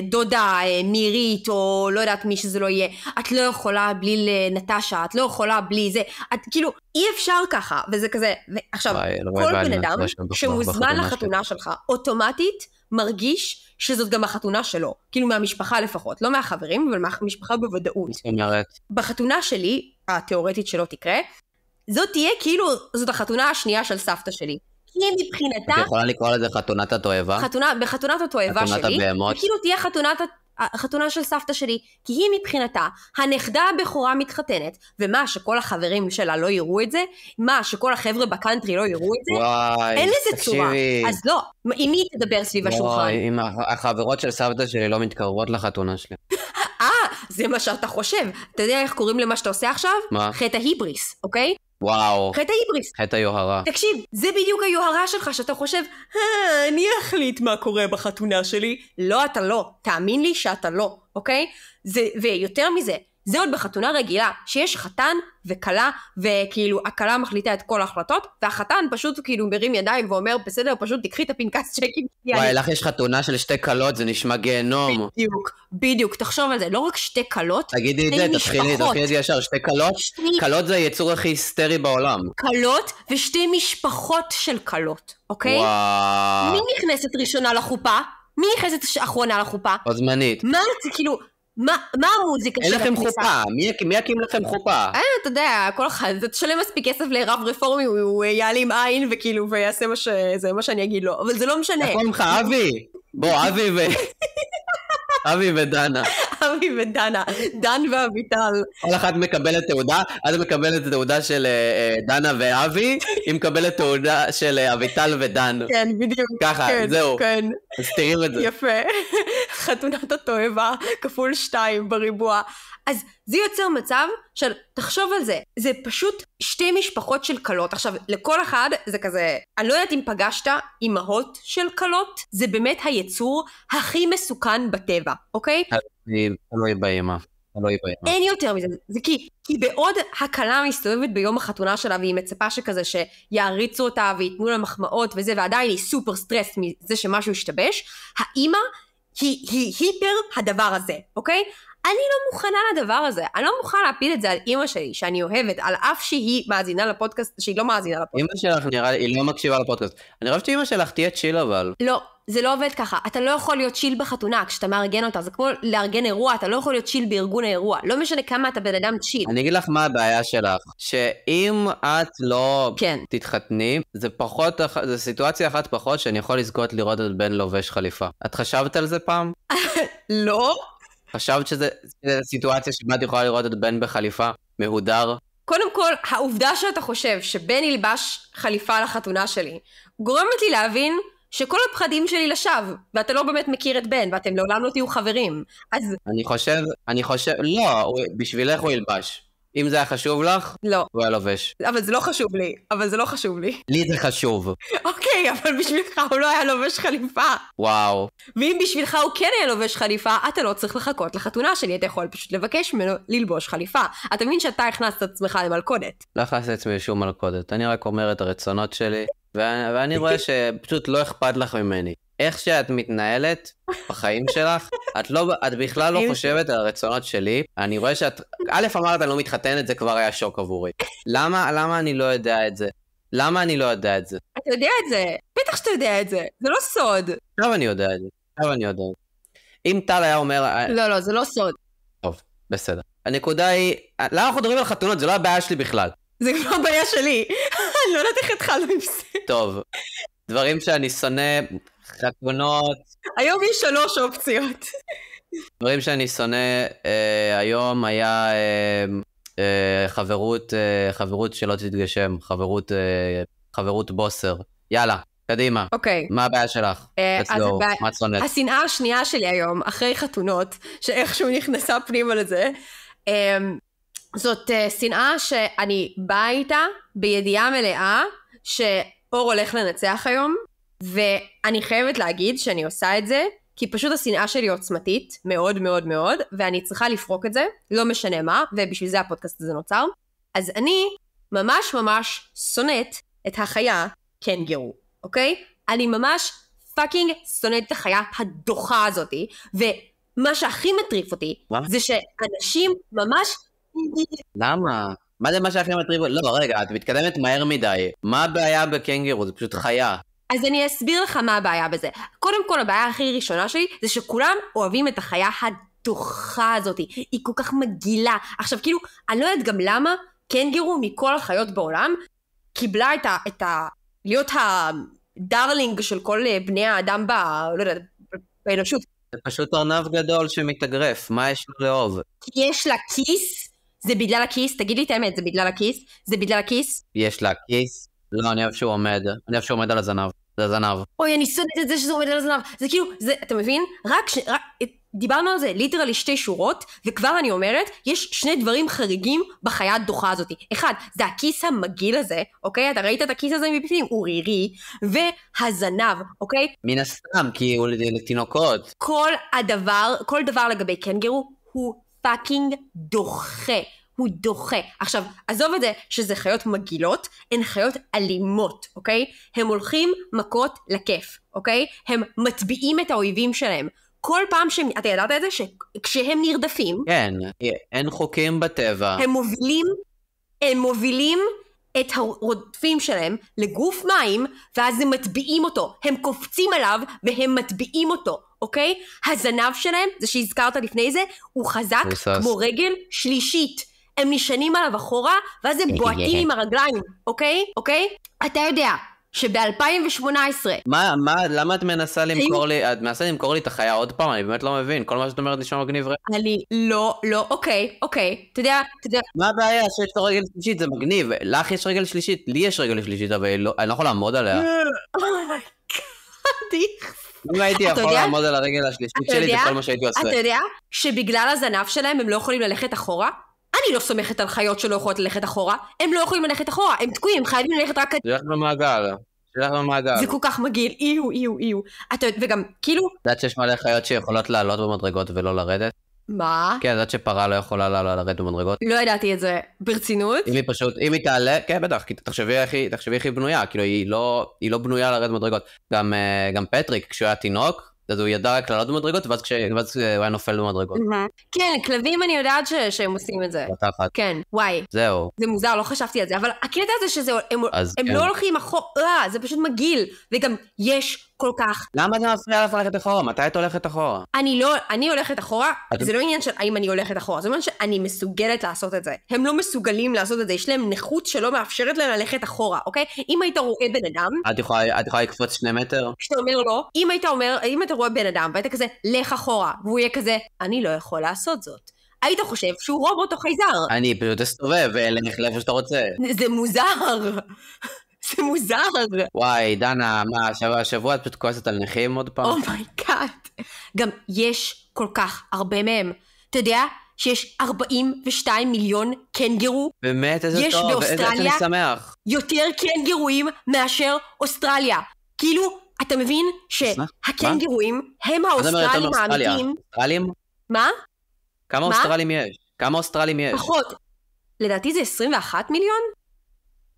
דודה נירית, או לא יודעת מי שזה לא יהיה. את לא יכולה בלי נטשה, את לא יכולה בלי זה. את כאילו, אי אפשר ככה, וזה כזה. עכשיו, כל בן אדם שמוזמן לחתונה שלך, אוטומטית מרגיש שזאת גם החתונה שלו. כאילו מהמשפחה לפחות. לא מהחברים, אבל מהמשפחה בוודאות. בחתונה שלי, התיאורטית שלא תקרה, זאת תהיה כאילו, זאת החתונה השנייה של סבתא שלי. כי מבחינתה... את יכולה לקרוא לזה חתונת התועבה? בחתונת התועבה שלי. חתונת הבהמות. וכאילו תהיה החתונה של סבתא שלי, כי היא מבחינתה, הנכדה הבכורה מתחתנת, ומה שכל החברים שלה לא יראו את זה, מה שכל החבר'ה בקאנטרי לא יראו את זה, אין לזה צורה. אז לא, עם מי תדבר סביב השולחן? עם החברות של סבתא שלי לא מתקרבות לחתונה שלי. זה מה שאתה חושב. אתה יודע איך קוראים למה שאתה עושה עכשיו? מה? חטא ההיבריס, אוקיי? וואו. חטא ההיבריס. חטא היוהרה. תקשיב, זה בדיוק היוהרה שלך, שאתה חושב, אני אחליט מה קורה בחתונה שלי. לא, אתה לא. תאמין לי שאתה לא, אוקיי? ויותר מזה, זה עוד בחתונה רגילה, שיש חתן וקלה, וכאילו הקלה מחליטה את כל ההחלטות, והחתן פשוט כאילו מרים ידיים ואומר, בסדר, פשוט תקחי את הפנקס צ'קים. וואי, לך יש חתונה של 2 קלות, זה נשמע גיהנום. בדיוק, תחשוב על זה, לא רק 2 קלות, תגידי את זה, תתחילי את זה ישר, 2 קלות, קלות זה היצור הכי היסטרי בעולם. קלות ו2 משפחות של קלות, אוקיי? וואו. מי נכנסת ראשונה לחופה? מי נכנסת אחרונה לחופה? או זמנית. מה זה כאילו... מה המוזיקה של הכניסה? אין לכם חופה, מי יקים לכם חופה? אתה יודע, כל אחד, זה תשלם מספיק כסף לרב רפורמי, הוא יעלים עין וכאילו, ויעשה מה שאני אגיד לו, אבל זה לא משנה. איך קוראים לך, אבי? בוא, אבי ודנה. אבי ודנה, דן ואביטל. כל אחת מקבלת תעודה, אז מקבלת תעודה של דנה ואבי, היא מקבלת תעודה של אביטל ודן. כן, בדיוק. ככה, זהו. כן. אז תראים את זה. יפה. חתונת התועבה כפול 2 בריבוע. אז זה יוצר מצב של, תחשוב על זה, זה פשוט שתי משפחות של קלות. עכשיו, לכל אחד זה כזה, אני לא יודעת אם פגשת אימהות של קלות, זה באמת היצור הכי מסוכן בטבע, אוקיי? תלוי באמא. אין יותר מזה, זה כי בעוד הקלה מסתובבת ביום החתונה שלה, והיא מצפה שכזה שיעריצו אותה ויתנו לה מחמאות וזה, ועדיין היא סופר סטרס מזה שמשהו ישתבש, האמא היא היפר הדבר הזה, אוקיי? אני לא מוכנה לדבר הזה, אני לא מוכנה להפיל את זה על אמא שלי, שאני אוהבת, על אף שהיא מאזינה לפודקאסט, שהיא לא מאזינה לפודקאסט. אמא שלך נראה לי, היא לא מקשיבה לפודקאסט. אני חושב שאמא שלך תהיה צ'יל אבל. לא, זה לא עובד ככה, אתה לא יכול להיות צ'יל בחתונה כשאתה מארגן אותה, זה כמו לארגן אירוע, אתה לא יכול להיות צ'יל בארגון האירוע, לא משנה כמה אתה בן אדם צ'יל. אני אגיד לך מה הבעיה שלך, שאם את לא תתחתני, זה פחות, זה סיטואציה אחת פחות שאני יכול לזכות לראות את בן לובש חליפה. את חשבת על זה פעם? לא. חשבת שזה סיטואציה שבה את יכולה לראות את בן בחליפה מהודר? קודם כל, העובדה שאתה חושב שבן ילבש חליפה לחתונה שלי, גורמת לי להבין שכל הפחדים שלי לשווא, ואתה לא באמת מכיר את בן, ואתם לעולם לא תהיו חברים. אז... אני חושב, לא, בשבילך הוא ילבש. אם זה היה חשוב לך, לא. הוא היה לובש. אבל זה לא חשוב לי. לי זה חשוב. אוקיי, אבל בשבילך הוא לא היה לובש חליפה. וואו. ואם בשבילך הוא כן היה לובש חליפה, אתה לא צריך לחכות לחתונה שלי, אתה יכול פשוט לבקש ממנו ללבוש חליפה. אתה מבין שאתה הכנסת את עצמך למלכודת. לא הכנסת את עצמי לשום מלכודת, אני רק אומר את הרצונות שלי, ואני רואה שפשוט לא אכפת לך ממני. איך שאת מתנהלת בחיים שלך, את בכלל לא חושבת על הרצונות שלי. אני רואה שאת, א' אמרת אני לא מתחתנת, זה כבר היה שוק עבורי. למה אני לא יודע את זה? למה אני לא יודע את זה? אתה יודע את זה, בטח שאתה יודע את זה, זה לא סוד. עכשיו אני יודע את זה, אם טל היה אומר... לא, זה לא סוד. טוב, בסדר. הנקודה היא, למה אנחנו מדברים על חתונות? זה לא הבעיה שלי בכלל. זה כבר הבעיה שלי. אני לא יודעת איך התחלנו עם זה. טוב, דברים שאני שונא, חתונות. היום יש 3 אופציות. דברים שאני שונא, היום היה חברות שלא תתגשם, חברות בוסר. יאללה, קדימה. אוקיי. מה הבעיה שלך? מה את שונאת? השנאה השנייה שלי היום, אחרי חתונות, שאיכשהו נכנסה פנימה לזה, זאת שנאה שאני באה איתה בידיעה מלאה שאור הולך לנצח היום, ואני חייבת להגיד שאני עושה את זה, כי פשוט השנאה שלי עוצמתית, מאוד מאוד מאוד, ואני צריכה לפרוק את זה, לא משנה מה, ובשביל זה הפודקאסט הזה נוצר. אז אני ממש ממש שונאת את החיה קנגרו, אוקיי? אני ממש פאקינג שונאת את החיה הדוחה הזאת, ומה שהכי מטריף אותי, זה שאנשים ממש... למה? מה זה מה שהכי מטריף? לא, רגע, את מתקדמת מהר מדי. מה הבעיה בקנגרו? זה פשוט חיה. אז אני אסביר לך מה הבעיה בזה. קודם כל, הבעיה הכי ראשונה שלי, זה שכולם אוהבים את החיה הדוחה הזאת. היא כל כך מגעילה. עכשיו, כאילו, אני לא יודעת גם למה קנגרו מכל החיות בעולם, קיבלה להיות הדרלינג של כל בני האדם לא יודעת, באנושות. זה פשוט ארנב גדול שמתאגרף. מה יש לו לאהוב? כי יש לה כיס? זה בגלל הכיס? תגיד לי את האמת, זה בגלל הכיס? זה בגלל הכיס? יש לה כיס? לא, אני אוהב שהוא עומד על הזנב. זה הזנב. אוי, אני שונאת את זה שזה עומד על הזנב. זה כאילו, אתה מבין? דיברנו על זה, ליטרלי 2 שורות, וכבר אני אומרת, יש 2 דברים חריגים בחיה הדוחה הזאת. אחד, זה הכיס המגעיל הזה, אוקיי? אתה ראית את הכיס הזה מבפנים? הוא רירי, והזנב, אוקיי? מן הסתם, כי הוא לתינוקות. כל דבר לגבי קנגרו, הוא פאקינג דוחה. הוא דוחה. עכשיו, עזוב את זה שזה חיות מגעילות, הן חיות אלימות, אוקיי? הם הולכים מכות לכיף, אוקיי? הם מטביעים את האויבים שלהם. כל פעם שהם, אתה ידעת את זה? שכשהם נרדפים... כן, אין חוקים בטבע. הם מובילים את הרודפים שלהם לגוף מים, ואז הם מטביעים אותו. הם קופצים עליו והם מטביעים אותו, אוקיי? הזנב שלהם, זה שהזכרת לפני זה, הוא חזק כמו רגל שלישית. הם נשענים עליו אחורה, ואז הם בועטים עם הרגליים, אוקיי? אוקיי? אתה יודע, שב-2018... למה את מנסה למכור לי, את מנסה למכור לי את החיה עוד פעם? אני באמת לא מבין, כל מה שאת אומרת נשמע מגניב. אני לא, אוקיי, אתה יודע... מה הבעיה שיש לו רגל שלישית? זה מגניב, לך יש רגל שלישית, לי יש רגל שלישית, אבל אני לא יכול לעמוד עליה. אם הייתי יכול לעמוד על הרגל השלישית שלי, זה כל מה שהייתי עושה. אתה יודע שבגלל הזנב שלהם הם לא יכולים ללכת אחורה? אני לא סומכת על חיות שלא יכולות ללכת אחורה, הם לא יכולים ללכת אחורה, הם תקועים, הם חייבים ללכת רק... זה הולך במעגל. זה כל כך מגעיל, איו. וגם, כאילו... יודעת שיש מלא חיות שיכולות לעלות במדרגות ולא לרדת? מה? כן, יודעת שפרה לא יכולה לרדת במדרגות? לא ידעתי את זה, ברצינות? אם היא תעלה, כן בטח, תחשבי איך היא בנויה, כאילו היא לא בנויה לרדת במדרגות. גם פטריק, כשהוא היה תינוק, אז הוא ידע רק לעלות במדרגות, ואז הוא היה נופל במדרגות. כן, כלבים אני יודעת שהם עושים את זה. כן, וואי. זהו. זה מוזר, לא חשבתי על זה, אבל הקטע הזה שהם לא הולכים אחורה, זה פשוט מגעיל, וגם יש כל כך... למה זה מפריע לך ללכת אחורה? מתי את הולכת אחורה? אני הולכת אחורה, זה לא עניין של האם אני הולכת אחורה, זה עניין שאני מסוגלת לעשות את זה. הם לא מסוגלים לעשות את זה, יש להם נכות שלא מאפשרת להם ללכת אחורה, אוקיי? אם היית רואה בן אדם... את יכולה לקפוץ 2 מטר? כשאתה אומר לא, אם אתה רואה בן אדם, והיית כזה, לך אחורה, והוא יהיה כזה, אני לא יכול לעשות זאת. היית חושב שהוא רובוט או חייזר. אני פשוט אסתובב ואלך לאיפה שאתה רוצה. זה מוזר. זה מוזר. וואי, דנה, מה, השבוע את פשוט כועסת על נכים עוד פעם? אומייגאד. גם יש כל כך הרבה מהם. אתה יודע שיש 42 מיליון קנגרו? באמת, איזה טוב, איזה אני שמח. יותר קנגרואים מאשר אוסטרליה. כאילו, אתה מבין שהקנגרואים הם האוסטרלים האמיתיים. אוסטרלים? מה? כמה אוסטרלים יש? פחות. לדעתי זה 21 מיליון?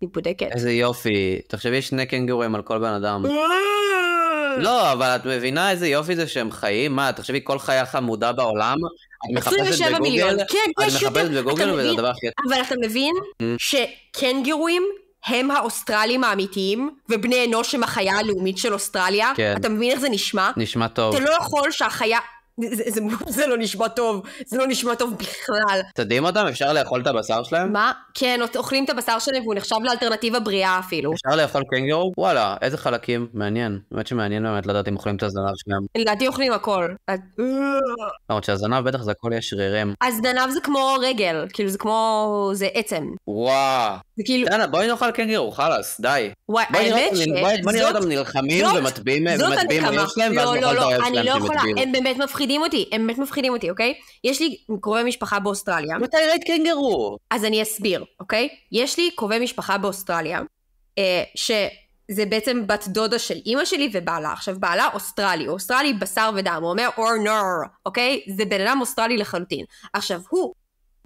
אני בודקת. איזה יופי. תחשבי, יש 2 קנגורים על כל בן אדם. לא, אבל את מבינה איזה יופי זה שהם חיים? מה, תחשבי, כל חיה חמודה בעולם, את מחפשת בגוגל, וזה הדבר הכי... אבל אתה מבין שקנגורים הם האוסטרלים האמיתיים, ובני אנוש הם החיה הלאומית של אוסטרליה. אתה מבין איך זה נשמע? נשמע טוב. אתה לא יכול שהחיה... זה לא נשמע טוב, זה לא נשמע טוב בכלל. תדעים אותם, אפשר לאכול את הבשר שלהם? מה? כן, אוכלים את הבשר שלהם והוא נחשב לאלטרנטיבה בריאה אפילו. אפשר לאכול קנגרו? וואלה, איזה חלקים, מעניין. באמת שמעניין באמת לדעת אם אוכלים את הזנב שלהם. לדעתי אוכלים הכל. למרות שהזנב בטח זה הכל יש שרירים. אז זנב זה כמו רגל, כאילו זה כמו... זה עצם. וואו. זה כאילו... דנה, בואי נאכל קנגרו, חלאס, די. וואי, האמת ש... בואי נראה אותם נלחמים ומטביעים בעיר שלהם, ואז נאכל את האוהב שלהם שמטביעים. הם באמת מפחידים אותי, אוקיי? יש לי קרובי משפחה באוסטרליה. מתי ראית קנגרו? אז אני אסביר, אוקיי? יש לי קרובי משפחה באוסטרליה, שזה בעצם בת דודה של אמא שלי ובעלה. עכשיו, בעלה אוסטרלי בשר ודם, הוא אומר or no, אוקיי? זה בן אדם אוסטרלי לחלוטין. עכשיו, הוא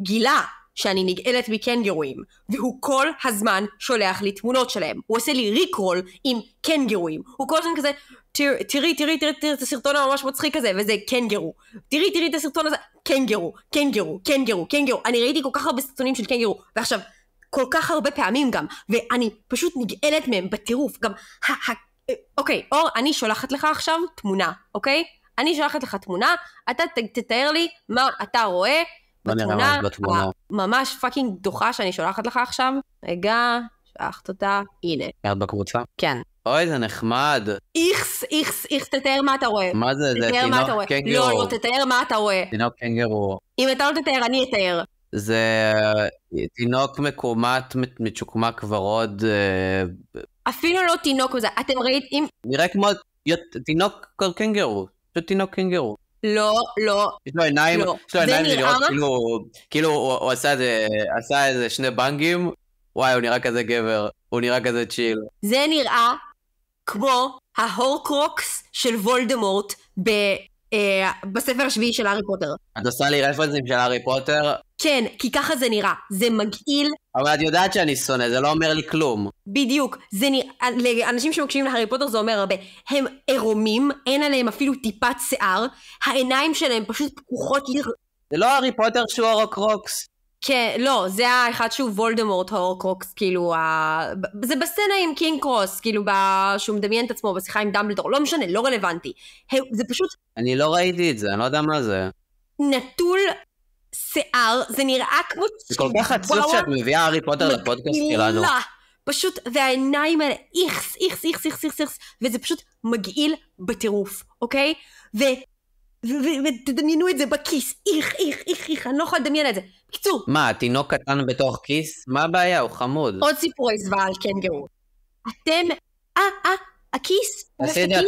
גילה שאני נגאלת מקנגרואים, והוא כל הזמן שולח לי תמונות שלהם. הוא עושה לי ריקרול עם קנגרואים. הוא כל הזמן כזה, תראי את הסרטון הממש מצחיק הזה, וזה קנגרו. תראי את הסרטון הזה, קנגרו. אני ראיתי כל כך הרבה סרטונים של קנגרו, ועכשיו, כל כך הרבה פעמים גם, ואני פשוט נגאלת מהם בטירוף. גם, אוקיי, אור, אני שולחת לך עכשיו תמונה, אוקיי? אני שולחת לך תמונה, אתה תתאר לי מה אתה רואה, בתמונה, ממש פאקינג דוחה שאני שולחת לך עכשיו. רגע, שלחת אותה, הנה. את בקבוצה? כן. אוי, זה נחמד. איכס, תתאר מה אתה רואה. מה זה? זה תינוק קנגרו. לא, תתאר מה אתה רואה. תינוק קנגרו. אם אתה לא תתאר, אני אתאר. זה תינוק מקומט, מצ'וקמק ורוד. אפילו לא תינוק כזה. אתם ראיתם? נראה כמו תינוק קנגרו. פשוט תינוק קנגרו. לא. יש לו עיניים, לראות כאילו הוא עשה איזה 2 בנגים, וואי, הוא נראה כזה גבר, הוא נראה כזה צ'יל. זה נראה כמו ההורקרוקס של וולדמורט בספר השביעי של הארי פוטר. את עושה לי רפרנסים של הארי פוטר? כן, כי ככה זה נראה, זה מגעיל. אבל את יודעת שאני שונא, זה לא אומר לי כלום. בדיוק, זה נראה, לאנשים שמקשיבים להארי פוטר זה אומר הרבה, הם עירומים, אין עליהם אפילו טיפת שיער, העיניים שלהם פשוט פקוחות זה לא הארי פוטר שהוא הורקרוקס. כן, לא, זה האחד שהוא וולדמורט הורקרוקס, כאילו, זה בסצנה עם קינג קרוס, כאילו, שהוא מדמיין את עצמו בשיחה עם דמבלדור, לא משנה, לא רלוונטי. זה פשוט... אני לא ראיתי את זה, אני לא יודע מה זה. נטול שיער, זה נראה כמו... זה כל כך עצוב שאת מביאה הארי פוטר לפודקאסט שלנו. פשוט, והעיניים האלה, איכס, איכס, איכס, איכס, איכס, איכס, וזה פשוט מגעיל בטירוף, אוקיי? ותדמיינו את זה בכיס, איך, אני לא יכולה לדמיין את זה. בקיצור. מה, תינוק קטן בתוך כיס? מה הבעיה? הוא חמוד. עוד סיפורי זוועה על קנגרו. אתם, הכיס?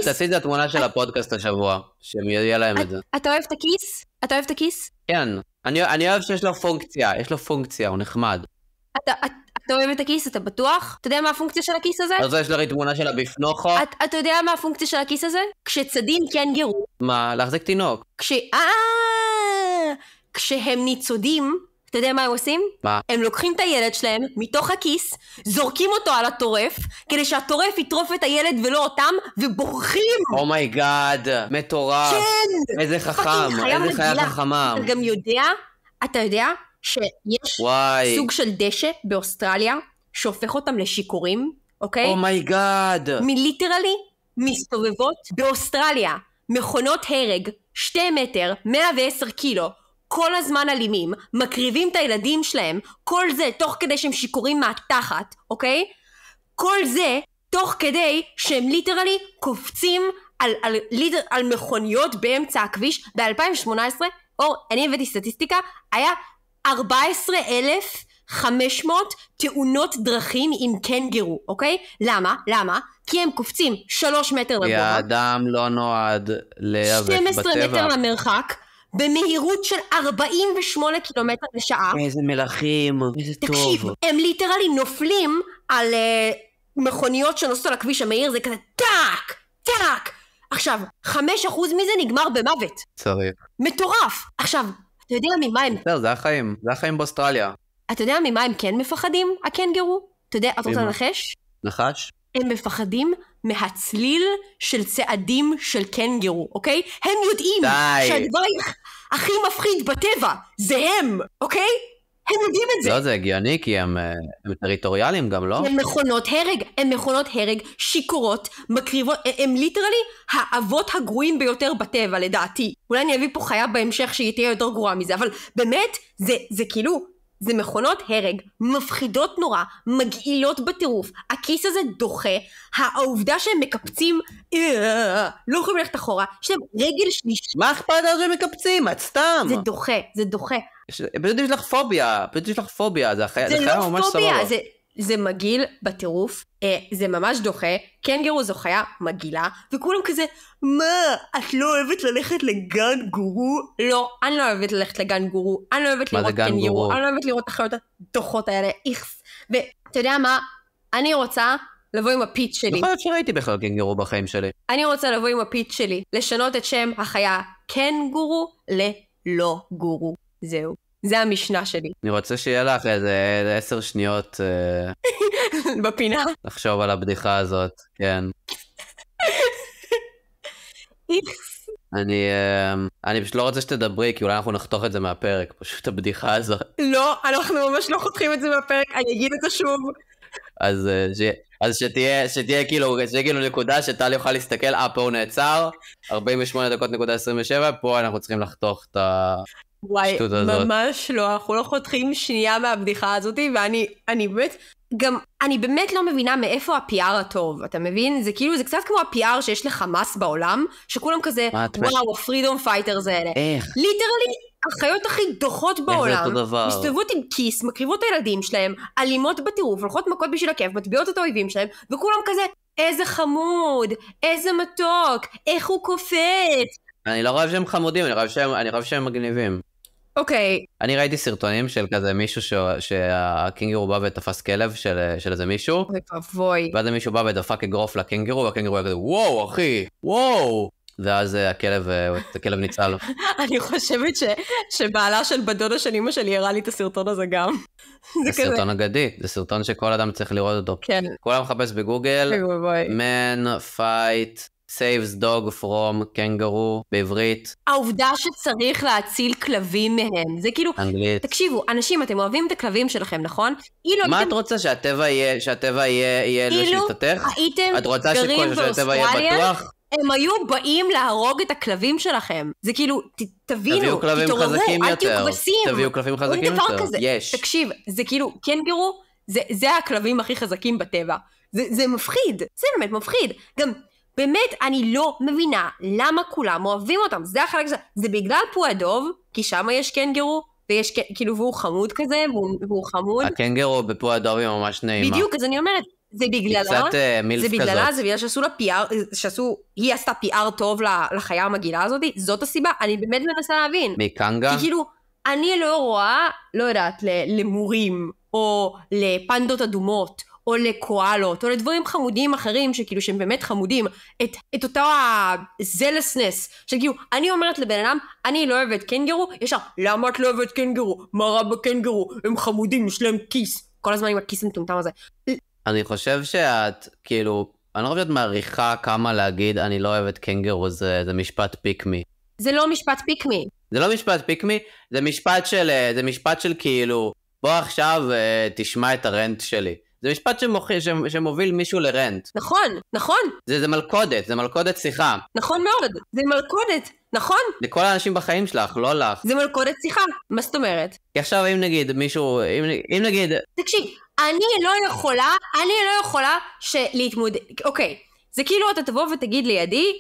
תעשי את התמונה של הפודקאסט השבוע, שיהיה להם את זה. אתה אוהב את הכיס? אתה אוהב את הכיס? כן, אני אוהב שיש לו פונקציה, יש לו פונקציה, הוא נחמד. אתה אוהב את הכיס, אתה בטוח? אתה יודע מה הפונקציה של הכיס הזה? אז יש לי תמונה של הבפנוכו. אתה יודע מה הפונקציה של הכיס הזה? כשצדים קנגרו. מה? להחזיק תינוק. כשהם ניצודים, אתה יודע מה הם עושים? מה? הם לוקחים את הילד שלהם מתוך הכיס, זורקים אותו על הטורף, כדי שהטורף יטרוף את הילד ולא אותם, ובורחים! אומייגאד, מטורף. כן! איזה חכם, איזה חיה חכמה. אתה גם יודע שיש סוג של דשא באוסטרליה, שהופך אותם לשיקורים, אוקיי? אומייגאד. מליטרלי מסתובבות באוסטרליה, מכונות הרג, 2 מטר, 110 קילו, כל הזמן אלימים, מקריבים את הילדים שלהם, כל זה תוך כדי שהם שיקורים מהתחת, אוקיי? כל זה תוך כדי שהם ליטרלי קופצים על מכוניות באמצע הכביש. ב-2018, אני הבאתי סטטיסטיקה, היה 14,500 תאונות דרכים עם קנגרו, אוקיי? למה? כי הם קופצים 3 מטר לגובה. כי האדם לא נועד להיאבק בטבע. 12 מטר למרחק. במהירות של 48 קילומטר לשעה. איזה מלאכים, איזה טוב. תקשיב, הם ליטרלי נופלים על מכוניות שנוסעות על הכביש המהיר, זה כזה טאק, טאק. עכשיו, 5% מזה נגמר במוות. צריך. מטורף. עכשיו, אתה יודע ממה הם... זה החיים באוסטרליה. אתה יודע ממה הם כן מפחדים, הקנגרו? אתה יודע, אתה רוצה לנחש? נחש? הם מפחדים מהצליל של צעדים של קנגרו, אוקיי? הם יודעים שהדבר הכי מפחיד בטבע זה הם, אוקיי? הם יודעים את זה. לא, זה הגיוני, כי הם טריטוריאליים גם, לא? הם מכונות הרג, שיקורות, מקריבות, הם ליטרלי האבות הגרועים ביותר בטבע, לדעתי. אולי אני אביא פה חיה בהמשך שהיא תהיה יותר גרועה מזה, אבל באמת, זה כאילו... זה מכונות הרג, מפחידות נורא, מגעילות בטירוף, הכיס הזה דוחה, העובדה שהם מקפצים, לא יכולים ללכת אחורה, יש להם רגל שלישית. מה אכפת על זה מקפצים? את סתם. זה דוחה. פשוט יש לך פוביה, זה חיה ממש סבבה. זה מגעיל בטירוף, זה ממש דוחה, קנגרו זו חיה מגעילה, וכולם כזה, מה, את לא אוהבת ללכת לגן גורו? לא, אני לא אוהבת ללכת לגן גורו, אני לא אוהבת לראות קנגרו, אני לא אוהבת לראות החיות הדוחות האלה, איכס. ואתה יודע מה, אני רוצה לבוא עם הפיץ שלי. נכון שראיתי בכלל קנגרו בחיים שלי. אני רוצה לבוא עם הפיץ שלי, לשנות את שם החיה קנגורו ללא גורו, זהו. זה המשנה שלי. אני רוצה שיהיה לך איזה 10 שניות בפינה. לחשוב על הבדיחה הזאת, כן. אני פשוט לא רוצה שתדברי, כי אולי אנחנו נחתוך את זה מהפרק, פשוט הבדיחה הזאת. לא, אנחנו ממש לא חותכים את זה מהפרק, אני אגיד את זה שוב. אז שתהיה כאילו נקודה שטל יוכל להסתכל, פה הוא נעצר, 48:27, פה אנחנו צריכים לחתוך את השטות הזאת. וואי, ממש לא, אנחנו לא חותכים שנייה מהבדיחה הזאת, אני באמת לא מבינה מאיפה ה-PR הטוב, אתה מבין? זה כאילו, זה קצת כמו ה-PR שיש לחמאס בעולם, שכולם כזה, וואו, הפרידום פייטרס האלה. איך? ליטרלי, החיות הכי דוחות בעולם, מסתובבות עם כיס, מקריבות את הילדים שלהם, אלימות בטירוף, הולכות מכות בשביל הכיף, מטביעות את האויבים שלהם, וכולם כזה, איזה חמוד, איזה מתוק, איך הוא קופץ. אני לא חושב שהם חמודים, אני חושב שהם מגניבים. אוקיי. אני ראיתי סרטונים של כזה מישהו שהקינגרו בא ותפס כלב של איזה מישהו. ובוי. ואז מישהו בא ודפק אגרוף לקינגרו, והקינגרו היה כזה, וואו אחי, וואו. ואז הכלב ניצל. אני חושבת שבעלה של בדודה של אמא שלי הראה לי את הסרטון הזה גם. זה סרטון אגדי, זה סרטון שכל אדם צריך לראות אותו. כן. כולם מחפש בגוגל, man fight saves dog from kangaroo בעברית. העובדה שצריך להציל כלבים מהם, זה כאילו, אנגלית. תקשיבו, אנשים, אתם אוהבים את הכלבים שלכם, נכון? מה את רוצה, שהטבע יהיה לשליטתך? את רוצה שהטבע יהיה בטוח? הם היו באים להרוג את הכלבים שלכם. זה כאילו, תבינו, תתעוררו, אל תהיו כבשים. תביאו כלבים חזקים יותר. יש. תקשיב, זה כאילו, קנגרו זה הכלבים הכי חזקים בטבע. זה מפחיד, זה באמת מפחיד. גם, באמת, אני לא מבינה למה כולם אוהבים אותם. זה החלק הזה. זה בגלל פועדוב, כי שם יש קנגרו, ויש, כאילו, והוא חמוד כזה, והוא חמוד. הקנגרו בפועדוב היא ממש נעימה. בדיוק, אז אני אומרת, זה בגללה, קצת מילף זה בגללה, כזאת. זה בגלל שעשו לה PR, היא עשתה PR טוב לחיה המגעילה הזאת, זאת הסיבה, אני באמת מנסה להבין. מקנגה? כי כאילו, אני לא רואה, לא יודעת, למורים, או לפנדות אדומות, או לקואלות, או לדברים חמודים אחרים, שכאילו שהם באמת חמודים, את אותו הזלסנס, שכאילו, אני אומרת לבן אדם, אני לא אוהבת קנגרו, ישר, למה את לא אוהבת קנגרו? מה רע בקנגרו? הם חמודים, יש להם כיס. כל הזמן עם הכיס המטומטם הזה. אני חושב שאת, כאילו, אני לא חושב שאת מעריכה כמה להגיד, אני לא אוהבת קנגרו, זה משפט פיקמי. זה לא משפט פיקמי. זה לא משפט פיקמי, זה משפט של כאילו, בוא עכשיו תשמע את הרנט שלי. זה משפט שמוביל מישהו לרנט. נכון. זה מלכודת, זה מלכודת שיחה. נכון מאוד, זה מלכודת, נכון? לכל האנשים בחיים שלך, לא לך. זה מלכודת שיחה, מה זאת אומרת? כי עכשיו אם נגיד מישהו, אם נגיד... תקשיב, אני לא יכולה להתמודד, אוקיי, זה כאילו אתה תבוא ותגיד לידי,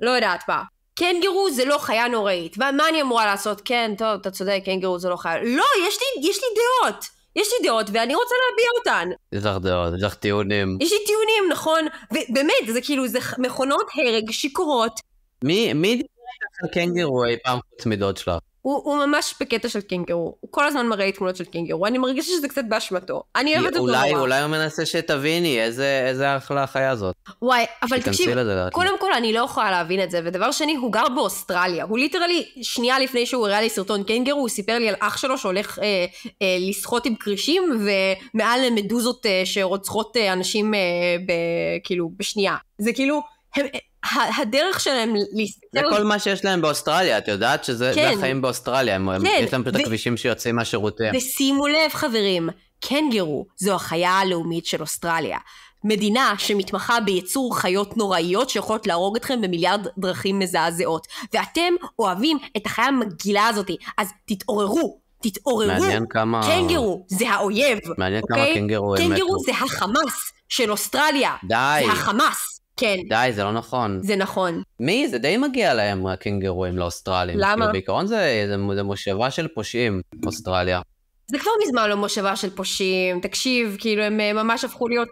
לא יודעת מה, קנגרו זה לא חיה נוראית, ומה אני אמורה לעשות? כן, טוב, אתה צודק, קנגרו זה לא חיה, לא, יש לי דעות. יש לי דעות ואני רוצה להביע אותן. יש לך דעות, יש לך טיעונים. יש לי טיעונים, נכון? ובאמת, זה כאילו, זה מכונות הרג שיקורות. מי דיבר על קנגרו אי פעם חוץ מדוד שלך? הוא ממש בקטע של קנגרו. הוא כל הזמן מראה תמונות של קנגרו. אני מרגישה שזה קצת באשמתו. אני אוהבת אותו נורא. אולי הוא מנסה שתביני איזה אחלה החיה זאת. וואי, אבל תקשיב, קודם כל אני לא יכולה להבין את זה, ודבר שני, הוא גר באוסטרליה. הוא ליטרלי, שנייה לפני שהוא הראה לי סרטון קנגרו, הוא סיפר לי על אח שלו שהולך לשחות עם קרישים, ומעל מדוזות שרוצחות אנשים כאילו בשנייה. זה כאילו, הדרך שלהם להסתכל... זה כל מה שיש להם באוסטרליה, את יודעת שזה החיים באוסטרליה, יש להם פשוט הכבישים שיוצאים מהשירותים. ושימו לב חברים, קנגרו זו החיה הלאומית של אוסטרליה. מדינה שמתמחה בייצור חיות נוראיות שיכולות להרוג אתכם במיליארד דרכים מזעזעות. ואתם אוהבים את החיה המגעילה הזאת, אז תתעוררו. מעניין כמה... קנגרו זה האויב. מעניין כמה קנגרו הם מתו. קנגרו זה החמאס של אוסטרליה. די. זה החמאס. כן. די, זה לא נכון. זה נכון. זה די מגיע להם, הקנגרואים לאוסטרלים. למה? כאילו, בעיקרון זה מושבה של פושעים, אוסטרליה. זה כבר מזמן לא מושבה של פושעים, תקשיב, כאילו הם ממש הפכו להיות...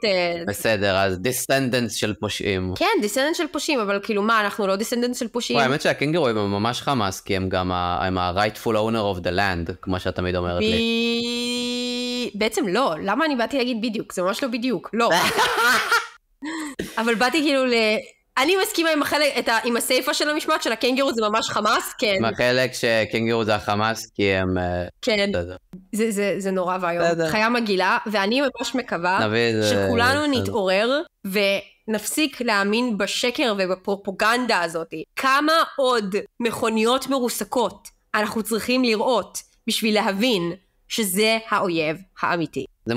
בסדר, אז דיסטנדנס של פושעים. כן, דיסטנדנס של פושעים, אבל כאילו מה, אנחנו לא דיסטנדנס של פושעים? האמת שהקנגרואים הם ממש חמאס, כי הם גם ה-rightful owner of the land, כמו שאת תמיד אומרת לי. בעצם לא, למה אני באתי להגיד בדיוק? זה ממש לא בדיוק, לא. אבל באתי כאילו אני מסכימה עם החלק, עם הסייפה של המשמעת של הקנגרו, זה ממש חמאס, כן. עם החלק שקנגרו זה החמאס, כי הם... כן, זה נורא והיום. חיה מגעילה, ואני ממש מקווה שכולנו נתעורר, ונפסיק להאמין בשקר ובפרופוגנדה הזאת. כמה עוד מכוניות מרוסקות אנחנו צריכים לראות, בשביל להבין שזה האויב האמיתי. זה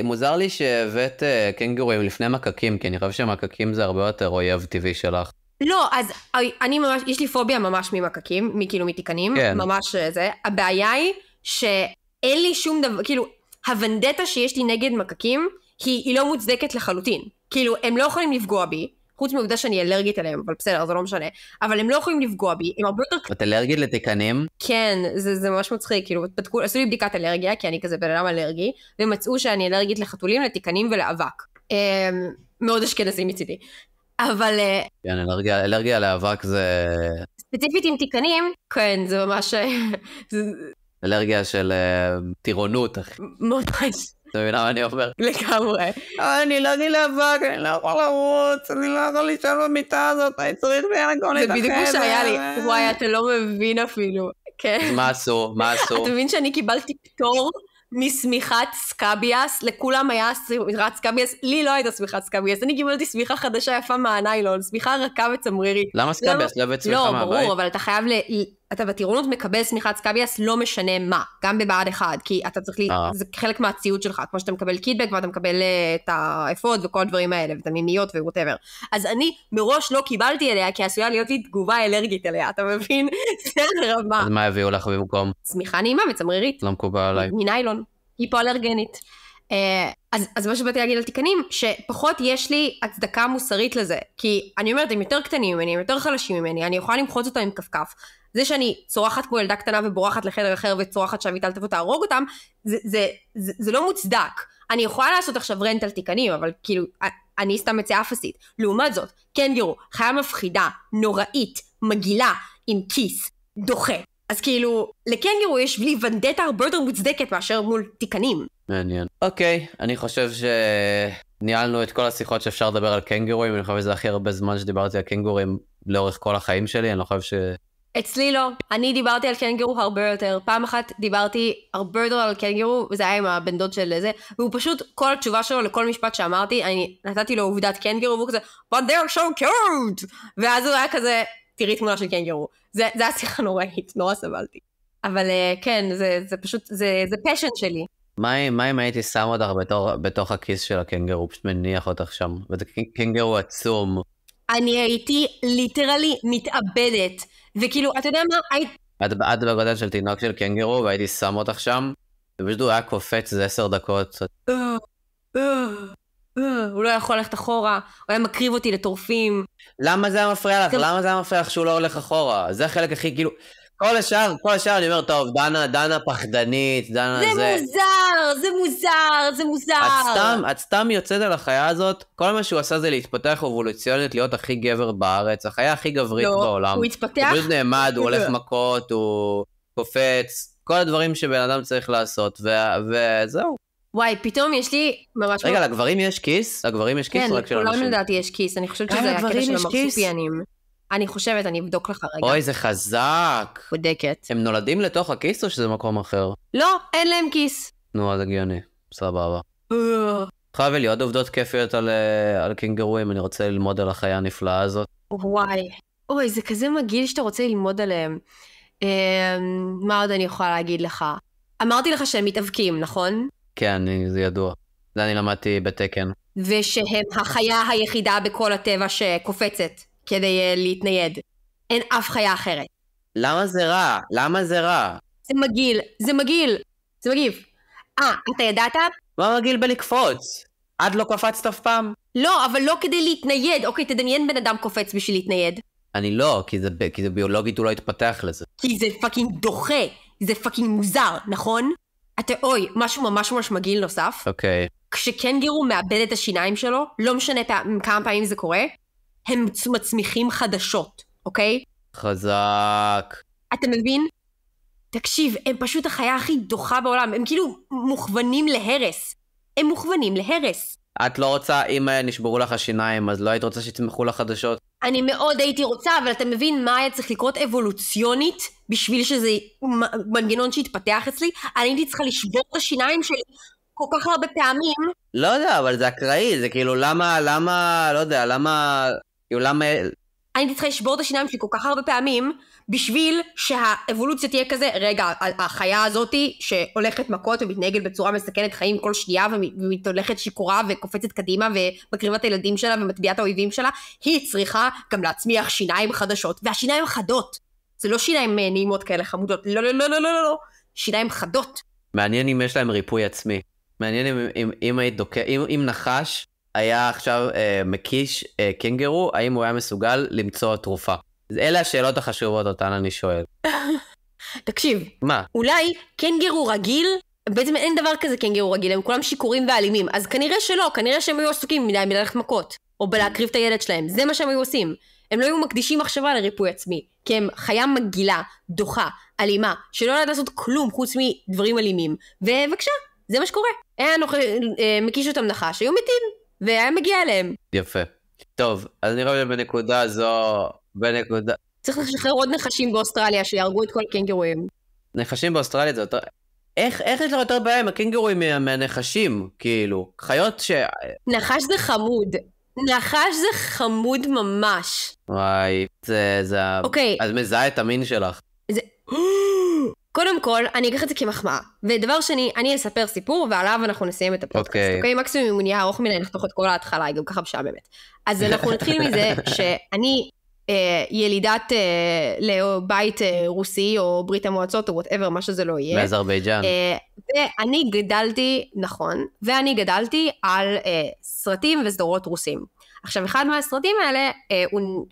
מוזר לי שהבאת קנגורים לפני מקקים, כי אני חושב שמקקים זה הרבה יותר אויב טבעי שלך. לא, אז אני ממש, יש לי פוביה ממש ממקקים, כאילו מתיקנים, כן. ממש זה. הבעיה היא שאין לי שום דבר, כאילו, הוונדטה שיש לי נגד מקקים, היא לא מוצדקת לחלוטין. כאילו, הם לא יכולים לפגוע בי, חוץ מעובדה שאני אלרגית אליהם, אבל בסדר, זה לא משנה. אבל הם לא יכולים לפגוע בי, הם הרבה יותר... את אלרגית לתיקנים? כן, זה ממש מצחיק, כאילו, עשו לי בדיקת אלרגיה, כי אני כזה בן אדם אלרגי, ומצאו שאני אלרגית לחתולים, לתיקנים ולאבק. מאוד אשכנזי מצידי. אבל... כן, אלרגיה לאבק זה... ספציפית עם תיקנים, כן, זה ממש... אלרגיה של טירונות, אחי. ממש. אתה מבין מה אני אומר? לגמרי. אני לא אלרגי לאבק, אני לא יכול לרוץ, אני לא יכול לישון במיטה הזאת, אני צריך בירקון את החדר. זה בדיוק שהיה לי. וואי, אתה לא מבין אפילו. כן. מה עשו? אתה מבין שאני קיבלתי פטור מסמיכת סקאביאס, לכולם היה סמיכת סקאביאס, לי לא הייתה סמיכת סקאביאס, אני קיבלתי סמיכה חדשה יפה מהניילון, סמיכה רכה וצמרירית. למה סקאביאס? לא הבאת סמיכה מהבית? לא, ברור, אבל אתה חייב אתה בטירונות מקבל סמיכת סקאביאס לא משנה מה, גם בבעד אחד, כי אתה צריך זה חלק מהציוד שלך, כמו שאתה מקבל קידבק ואתה מקבל את האפוד וכל הדברים האלה, ואת המימיות ווואטאבר. אז אני מראש לא קיבלתי אליה, כי עשויה להיות לי תגובה אלרגית אליה, אתה מבין? זה רמה. אז מה הביאו לך במקום? סמיכה נעימה וצמרירית. לא מקובל עליי. מניילון. היא פה אלרגנית. אז מה שבאתי להגיד על תיקנים, שפחות יש לי הצדקה מוסרית לזה, כי אני אומרת, הם יותר קטנים ממני, הם יותר חלשים ממני, אני יכולה למחוץ אותם עם כפכף. זה שאני צורחת כמו ילדה קטנה ובורחת לחדר אחר וצורחת שהמיטל תבוא תהרוג אותם, זה לא מוצדק. אני יכולה לעשות עכשיו רנט על תיקנים, אבל כאילו, אני סתם מציעה אפסית. לעומת זאת, קנגרו, חיה מפחידה, נוראית, מגעילה, עם כיס, דוחה. אז כאילו, לקנגרו יש בלי ונדטה הרבה יותר מוצדקת מאשר מול תיקנים. מעניין. אוקיי, אני חושב שניהלנו את כל השיחות שאפשר לדבר על קנגורים, אני חושב שזה הכי הרבה זמן שדיברתי על קנגורים לאורך כל החיים שלי, אני לא חושב אצלי לא, אני דיברתי על קנגרו הרבה יותר, פעם אחת דיברתי הרבה יותר על קנגרו, וזה היה עם הבן דוד של זה, והוא פשוט, כל התשובה שלו לכל משפט שאמרתי, אני נתתי לו עובדת קנגרו, והוא כזה, but they're so cute, ואז הוא היה כזה, תראי תמונה של קנגרו, זה היה שיחה נוראית, נורא סבלתי, אבל כן, זה פשוט, זה פשן שלי. מה אם הייתי שם אותך בתוך הכיס של הקנגרו, פשוט מניח אותך שם, וזה קנגרו עצום. אני הייתי ליטרלי מתאבדת, וכאילו, אתה יודע מה? את בגודל של תינוק של קנגרו, והייתי שם אותך שם, ופשוט הוא היה קופץ איזה 10 דקות. הוא לא יכול ללכת אחורה, הוא היה מקריב אותי לטורפים. למה זה היה מפריע לך? למה זה היה מפריע לך שהוא לא הולך אחורה? זה החלק הכי, כאילו, כל השאר אני אומר, טוב, דנה פחדנית, דנה זה... זה מוזר. את סתם יוצאת על החיה הזאת, כל מה שהוא עשה זה להתפתח אבולוציונית, להיות הכי גבר בארץ, החיה הכי גברית בעולם. הוא התפתח? הוא פשוט נעמד, הוא הולך מכות, הוא קופץ, כל הדברים שבן אדם צריך לעשות, וזהו. וואי, פתאום יש לי ממש... רגע, לגברים יש כיס? לגברים יש כיס? כן, לכולם לדעתי יש כיס, אני חושבת שזה הקטע של המרסופיאנים. אני חושבת, אני אבדוק לך רגע. אוי, זה חזק. בודקת. הם נולדים לתוך הכיס או שזה מקום אחר? לא, אין להם כיס. נו, אז הגיוני. סבבה. חייב לי עוד עובדות כיפיות על קנגרואים, אני רוצה ללמוד על החיה הנפלאה הזאת. וואי. אוי, זה כזה מגעיל שאתה רוצה ללמוד עליהם. מה עוד אני יכולה להגיד לך? אמרתי לך שהם מתאבקים, נכון? כן, זה ידוע. זה אני למדתי בתקן. ושהם החיה היחידה בכל הטבע שקופצת. כדי להתנייד. אין אף חיה אחרת. למה זה רע? זה מגעיל. אתה ידעת? מה מגעיל בלקפוץ? עד לא קפצת אף פעם? לא, אבל לא כדי להתנייד. אוקיי, תדמיין בן אדם קופץ בשביל להתנייד. אני לא, כי זה ביולוגית הוא לא יתפתח לזה. כי זה פאקינג דוחה. זה פאקינג מוזר, נכון? אוי, משהו ממש מגעיל נוסף. אוקיי. כשקנגרו מאבד את השיניים שלו, לא משנה כמה פעמים זה קורה, הם מצמיחים חדשות, אוקיי? חזק. אתה מבין? תקשיב, הם פשוט החיה הכי דוחה בעולם, הם כאילו מוכוונים להרס. את לא רוצה, אם נשברו לך השיניים, אז לא היית רוצה שתצמחו לך חדשות? אני מאוד הייתי רוצה, אבל אתה מבין מה היה צריך לקרות אבולוציונית, בשביל שזה מנגנון שהתפתח אצלי? אני הייתי צריכה לשבור את השיניים שלי כל כך הרבה פעמים. לא יודע, אבל זה אקראי, זה כאילו למה, לא יודע, למה... אני צריכה לשבור את השיניים שלי כל כך הרבה פעמים, בשביל שהאבולוציה תהיה כזה, רגע, החיה הזאת שהולכת מכות ומתנהגת בצורה מסכנת חיים כל שנייה, ומתהולכת שיקורה וקופצת קדימה, ומקריבה את הילדים שלה ומטביעה את האויבים שלה, היא צריכה גם להצמיח שיניים חדשות, והשיניים חדות. זה לא שיניים נעימות כאלה חמודות, לא, שיניים חדות. מעניין אם יש להם ריפוי עצמי. מעניין אם נחש היה עכשיו מקיש קנגרו, האם הוא היה מסוגל למצוא תרופה? אלה השאלות החשובות אותן אני שואל. תקשיב. מה? אולי קנגרו רגיל, בעצם אין דבר כזה קנגרו רגיל, הם כולם שיקורים ואלימים, אז כנראה שלא, כנראה שהם היו עסוקים מדי ללכת מכות, או בלהקריב את הילד שלהם, זה מה שהם היו עושים. הם לא היו מקדישים מחשבה לריפוי עצמי, כי הם חיה מגעילה, דוחה, אלימה, שלא יודעת לעשות כלום חוץ מדברים אלימים, ובבקשה, זה מה שקורה. היה מקיש אותם נחש, היו מתים, והיה מגיע אליהם. יפה. טוב, אז נראה שבנקודה זו, צריך לשחרר עוד נחשים באוסטרליה שיהרגו את כל הקנגרואים. נחשים באוסטרליה זה יותר... איך יש לך יותר בעיה עם הקנגרואים מהנחשים, כאילו? חיות ש... נחש זה חמוד ממש. וואי, זה... אוקיי. אז מזהה את המין שלך. קודם כל, אני אקח את זה כמחמאה. ודבר שני, אני אספר סיפור, ועליו אנחנו נסיים את הפודקאסט. אוקיי? מקסימום אם הוא נהיה ארוך מדי, נחתוך את כל ההתחלה, היא גם ככה בשעה באמת. אז אנחנו נתחיל מזה שאני ילידת לבית רוסי או ברית המועצות או whatever, מה שזה לא יהיה. מאזרבייג'אן. ואני גדלתי, נכון, ואני גדלתי על סרטים וסדרות רוסים. עכשיו, אחד מהסרטים האלה,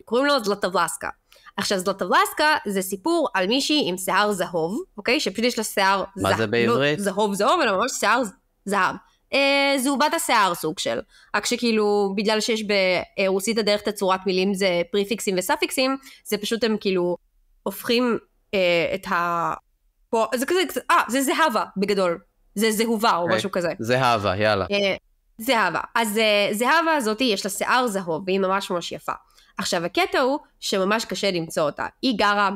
קוראים לו זלטבלסקה. עכשיו, זלטבלסקה זה סיפור על מישהי עם שיער זהוב, אוקיי? שפשוט יש לה שיער זהב. מה זה בעברית? לא זהוב, אלא ממש שיער זהב. זהובת השיער סוג של. רק שכאילו, בגלל שיש ברוסית הדרך תצורת מילים זה פריפיקסים וספיקסים, זה פשוט הם כאילו הופכים את ה... זה כזה, זה זהבה בגדול. זה זהובה או משהו כזה. זהבה, יאללה. זהבה. אז זהבה הזאת יש לה שיער זהוב, והיא ממש ממש יפה. עכשיו, הקטע הוא שממש קשה למצוא אותה. היא גרה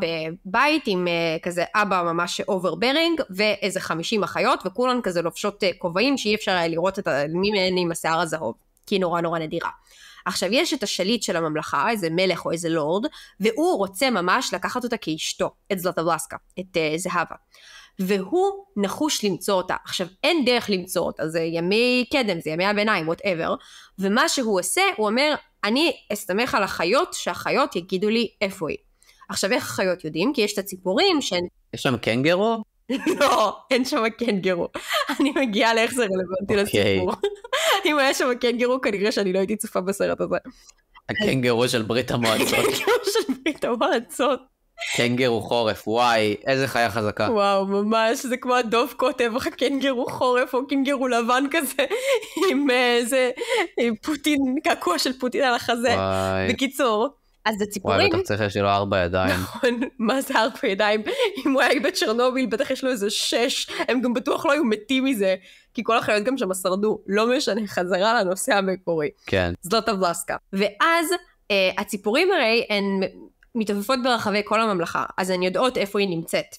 בבית עם כזה אבא ממש אוברברינג, ואיזה 50 אחיות, וכולן כזה לובשות כובעים, שאי אפשר לראות את מי מהן עם השיער הזהוב, כי היא נורא נורא נדירה. עכשיו, יש את השליט של הממלכה, איזה מלך או איזה לורד, והוא רוצה ממש לקחת אותה כאשתו, את זלטבלסקה, את זהבה. והוא נחוש למצוא אותה. עכשיו, אין דרך למצוא אותה, זה ימי קדם, זה ימי הביניים, whatever, ומה שהוא עושה, הוא אומר, אני אסתמך על החיות, שהחיות יגידו לי איפה היא. עכשיו, איך החיות יודעים? כי יש את הציפורים שהן... יש שם קנגרו? לא, אין שם קנגרו. אני מגיעה לאיך זה רלוונטי לסיפור. אם היה שם קנגרו, כנראה שאני לא הייתי צופה בסרט הזה. הקנגרו של ברית המועצות. הקנגרו של ברית המועצות. קנגרו חורף, וואי, איזה חיה חזקה. וואו, ממש, זה כמו הדוב כותב, קנגרו חורף או קנגרו לבן כזה, עם איזה פוטין, קעקוע של פוטין על החזה. בקיצור, אז זה ציפורים. וואי, בטח צריך יש לו 4 ידיים. נכון, מה זה 4 ידיים? אם הוא היה בצ'רנוביל, בטח יש לו איזה 6, הם גם בטוח לא היו מתים מזה, כי כל החיות גם שם שרדו, לא משנה, חזרה לנושא המקורי. כן. זלטבלסקה. ואז הציפורים הרי הן מתעופפות ברחבי כל הממלכה, אז הן יודעות איפה היא נמצאת.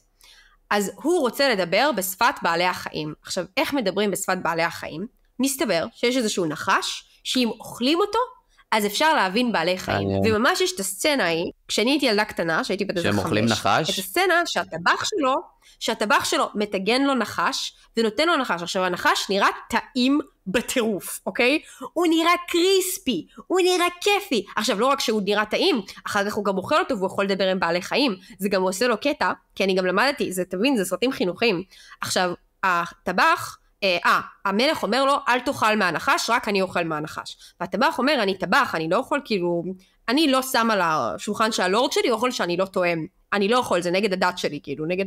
אז הוא רוצה לדבר בשפת בעלי החיים. עכשיו, איך מדברים בשפת בעלי החיים? מסתבר שיש איזשהו נחש, שאם אוכלים אותו, אז אפשר להבין בעלי חיים. וממש יש את הסצנה היא, כשאני הייתי ילדה קטנה, שהייתי בת איזה 5, שהם אוכלים נחש? את הסצנה שהטבח שלו מתגן לו נחש, ונותן לו נחש. עכשיו, הנחש נראה טעים בטירוף, אוקיי? הוא נראה קריספי, הוא נראה כיפי. עכשיו, לא רק שהוא נראה טעים, אחר כך הוא גם אוכל אותו, והוא יכול לדבר עם בעלי חיים. זה גם עושה לו קטע, כי אני גם למדתי, זה תבין, זה סרטים חינוכיים. עכשיו, הטבח, המלך אומר לו, אל תאכל מהנחש, רק אני אוכל מהנחש. והטבח אומר, אני טבח, אני לא אוכל כאילו, אני לא שם על השולחן של הלורד שלי, אוכל שאני לא תואם. אני לא יכול, זה נגד הדת שלי, כאילו, נגד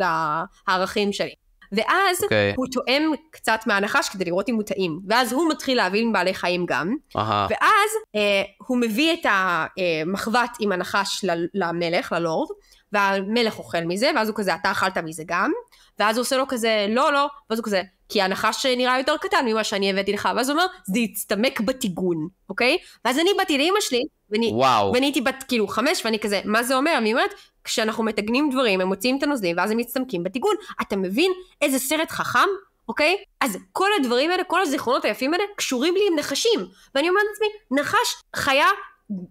הערכים שלי. ואז הוא תואם קצת מהנחש כדי לראות אם הוא טעים. ואז הוא מתחיל להבין בעלי חיים גם. ואז הוא מביא את המחבת עם הנחש למלך, ללורד, והמלך אוכל מזה, ואז הוא כזה, אתה אכלת מזה גם. ואז הוא עושה לו כזה, לא, לא, ואז הוא כזה, כי הנחש נראה יותר קטן ממה שאני הבאתי לך, ואז הוא אומר, זה יצטמק בטיגון, אוקיי? ואז אני באתי לאמא שלי, ואני הייתי בת כאילו 5, ואני כזה, מה זה אומר? אני אומרת, כשאנחנו מתגנים דברים, הם מוציאים את הנוזלים, ואז הם מצטמקים בטיגון, אתה מבין איזה סרט חכם, אוקיי? אז כל הדברים האלה, כל הזיכרונות היפים האלה, קשורים לי עם נחשים, ואני אומרת לעצמי, נחש חיה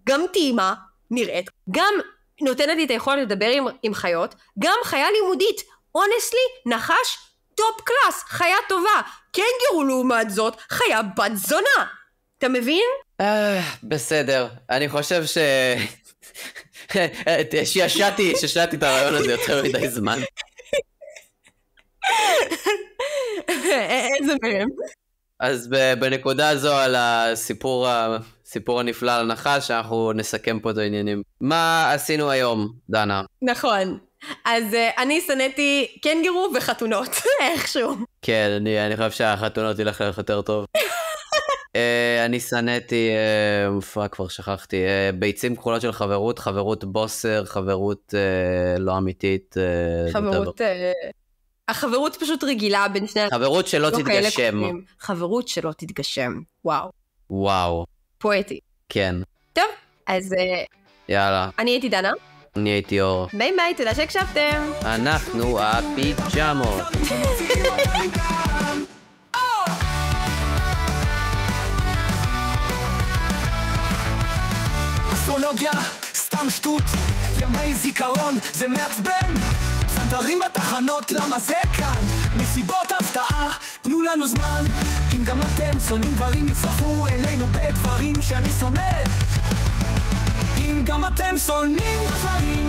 גם טעימה, נראית, גם נותנת לי את היכולת לדבר עם חיות, גם חיה לימודית, honestly, נחש, טופ קלאס, חיה טובה, קנגרו לעומת זאת, חיה בת זונה, אתה מבין? בסדר, אני חושב ששעתי את הרעיון הזה יותר מדי זמן. איזה מהם? אז בנקודה הזו על הסיפור הנפלא על הנחש, אנחנו נסכם פה את העניינים. מה עשינו היום, דנה? נכון. אז אני שנאתי קנגרו וחתונות, איכשהו. כן, אני חושב שהחתונות ילך לך יותר טוב. אני שנאתי, כבר שכחתי, ביצים כחולות של חברות, חברות בוסר, חברות לא אמיתית. החברות פשוט רגילה בין שני... חברות שלא תתגשם. חברות שלא תתגשם, וואו. וואו. פואטי. כן. טוב, אז... יאללה. אני הייתי דנה. אני הייתי אור. ביי ביי, תודה שהקשבתם. אנחנו הפיג'מות. אסטרולוגיה, סתם שטות, ימי זיכרון, זה מעצבן. סנדרים בתחנות, למה זה כאן? מסיבות הפתעה, תנו לנו זמן. אם גם אתם שונאים דברים, יצטרפו אלינו בדברים שאני שונא. אם אם גם אתם שונאים דברים,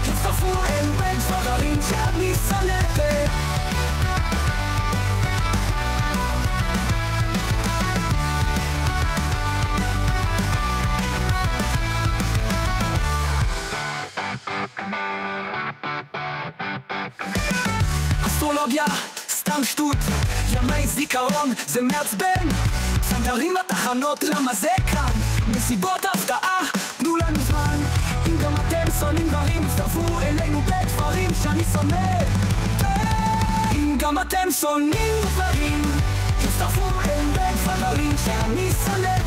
תצטרפו אל בדברים שאני שונא. אסטרולוגיה, סתם שטות, ימי זיכרון זה מעצבן, סנדרים לתחנות למה זה כאן, מסיבות הפתעה, תנו לנו זמן, אם גם אתם שונאים דברים, תצטרפו אלינו בדברים שאני שונא. אם גם אתם שונאים דברים, תצטרפו אל בדברים שאני שונא.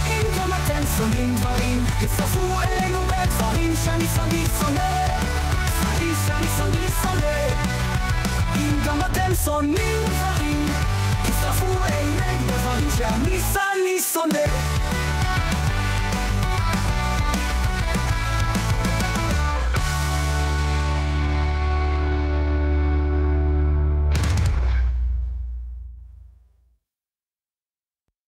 אם גם אתם שונאים דברים, תצטרפו אלינו בדברים שאני שונא. שאני שונא. אם גם אתם שונאים דברים, תצטרפו אלינו בדברים שאני שונא.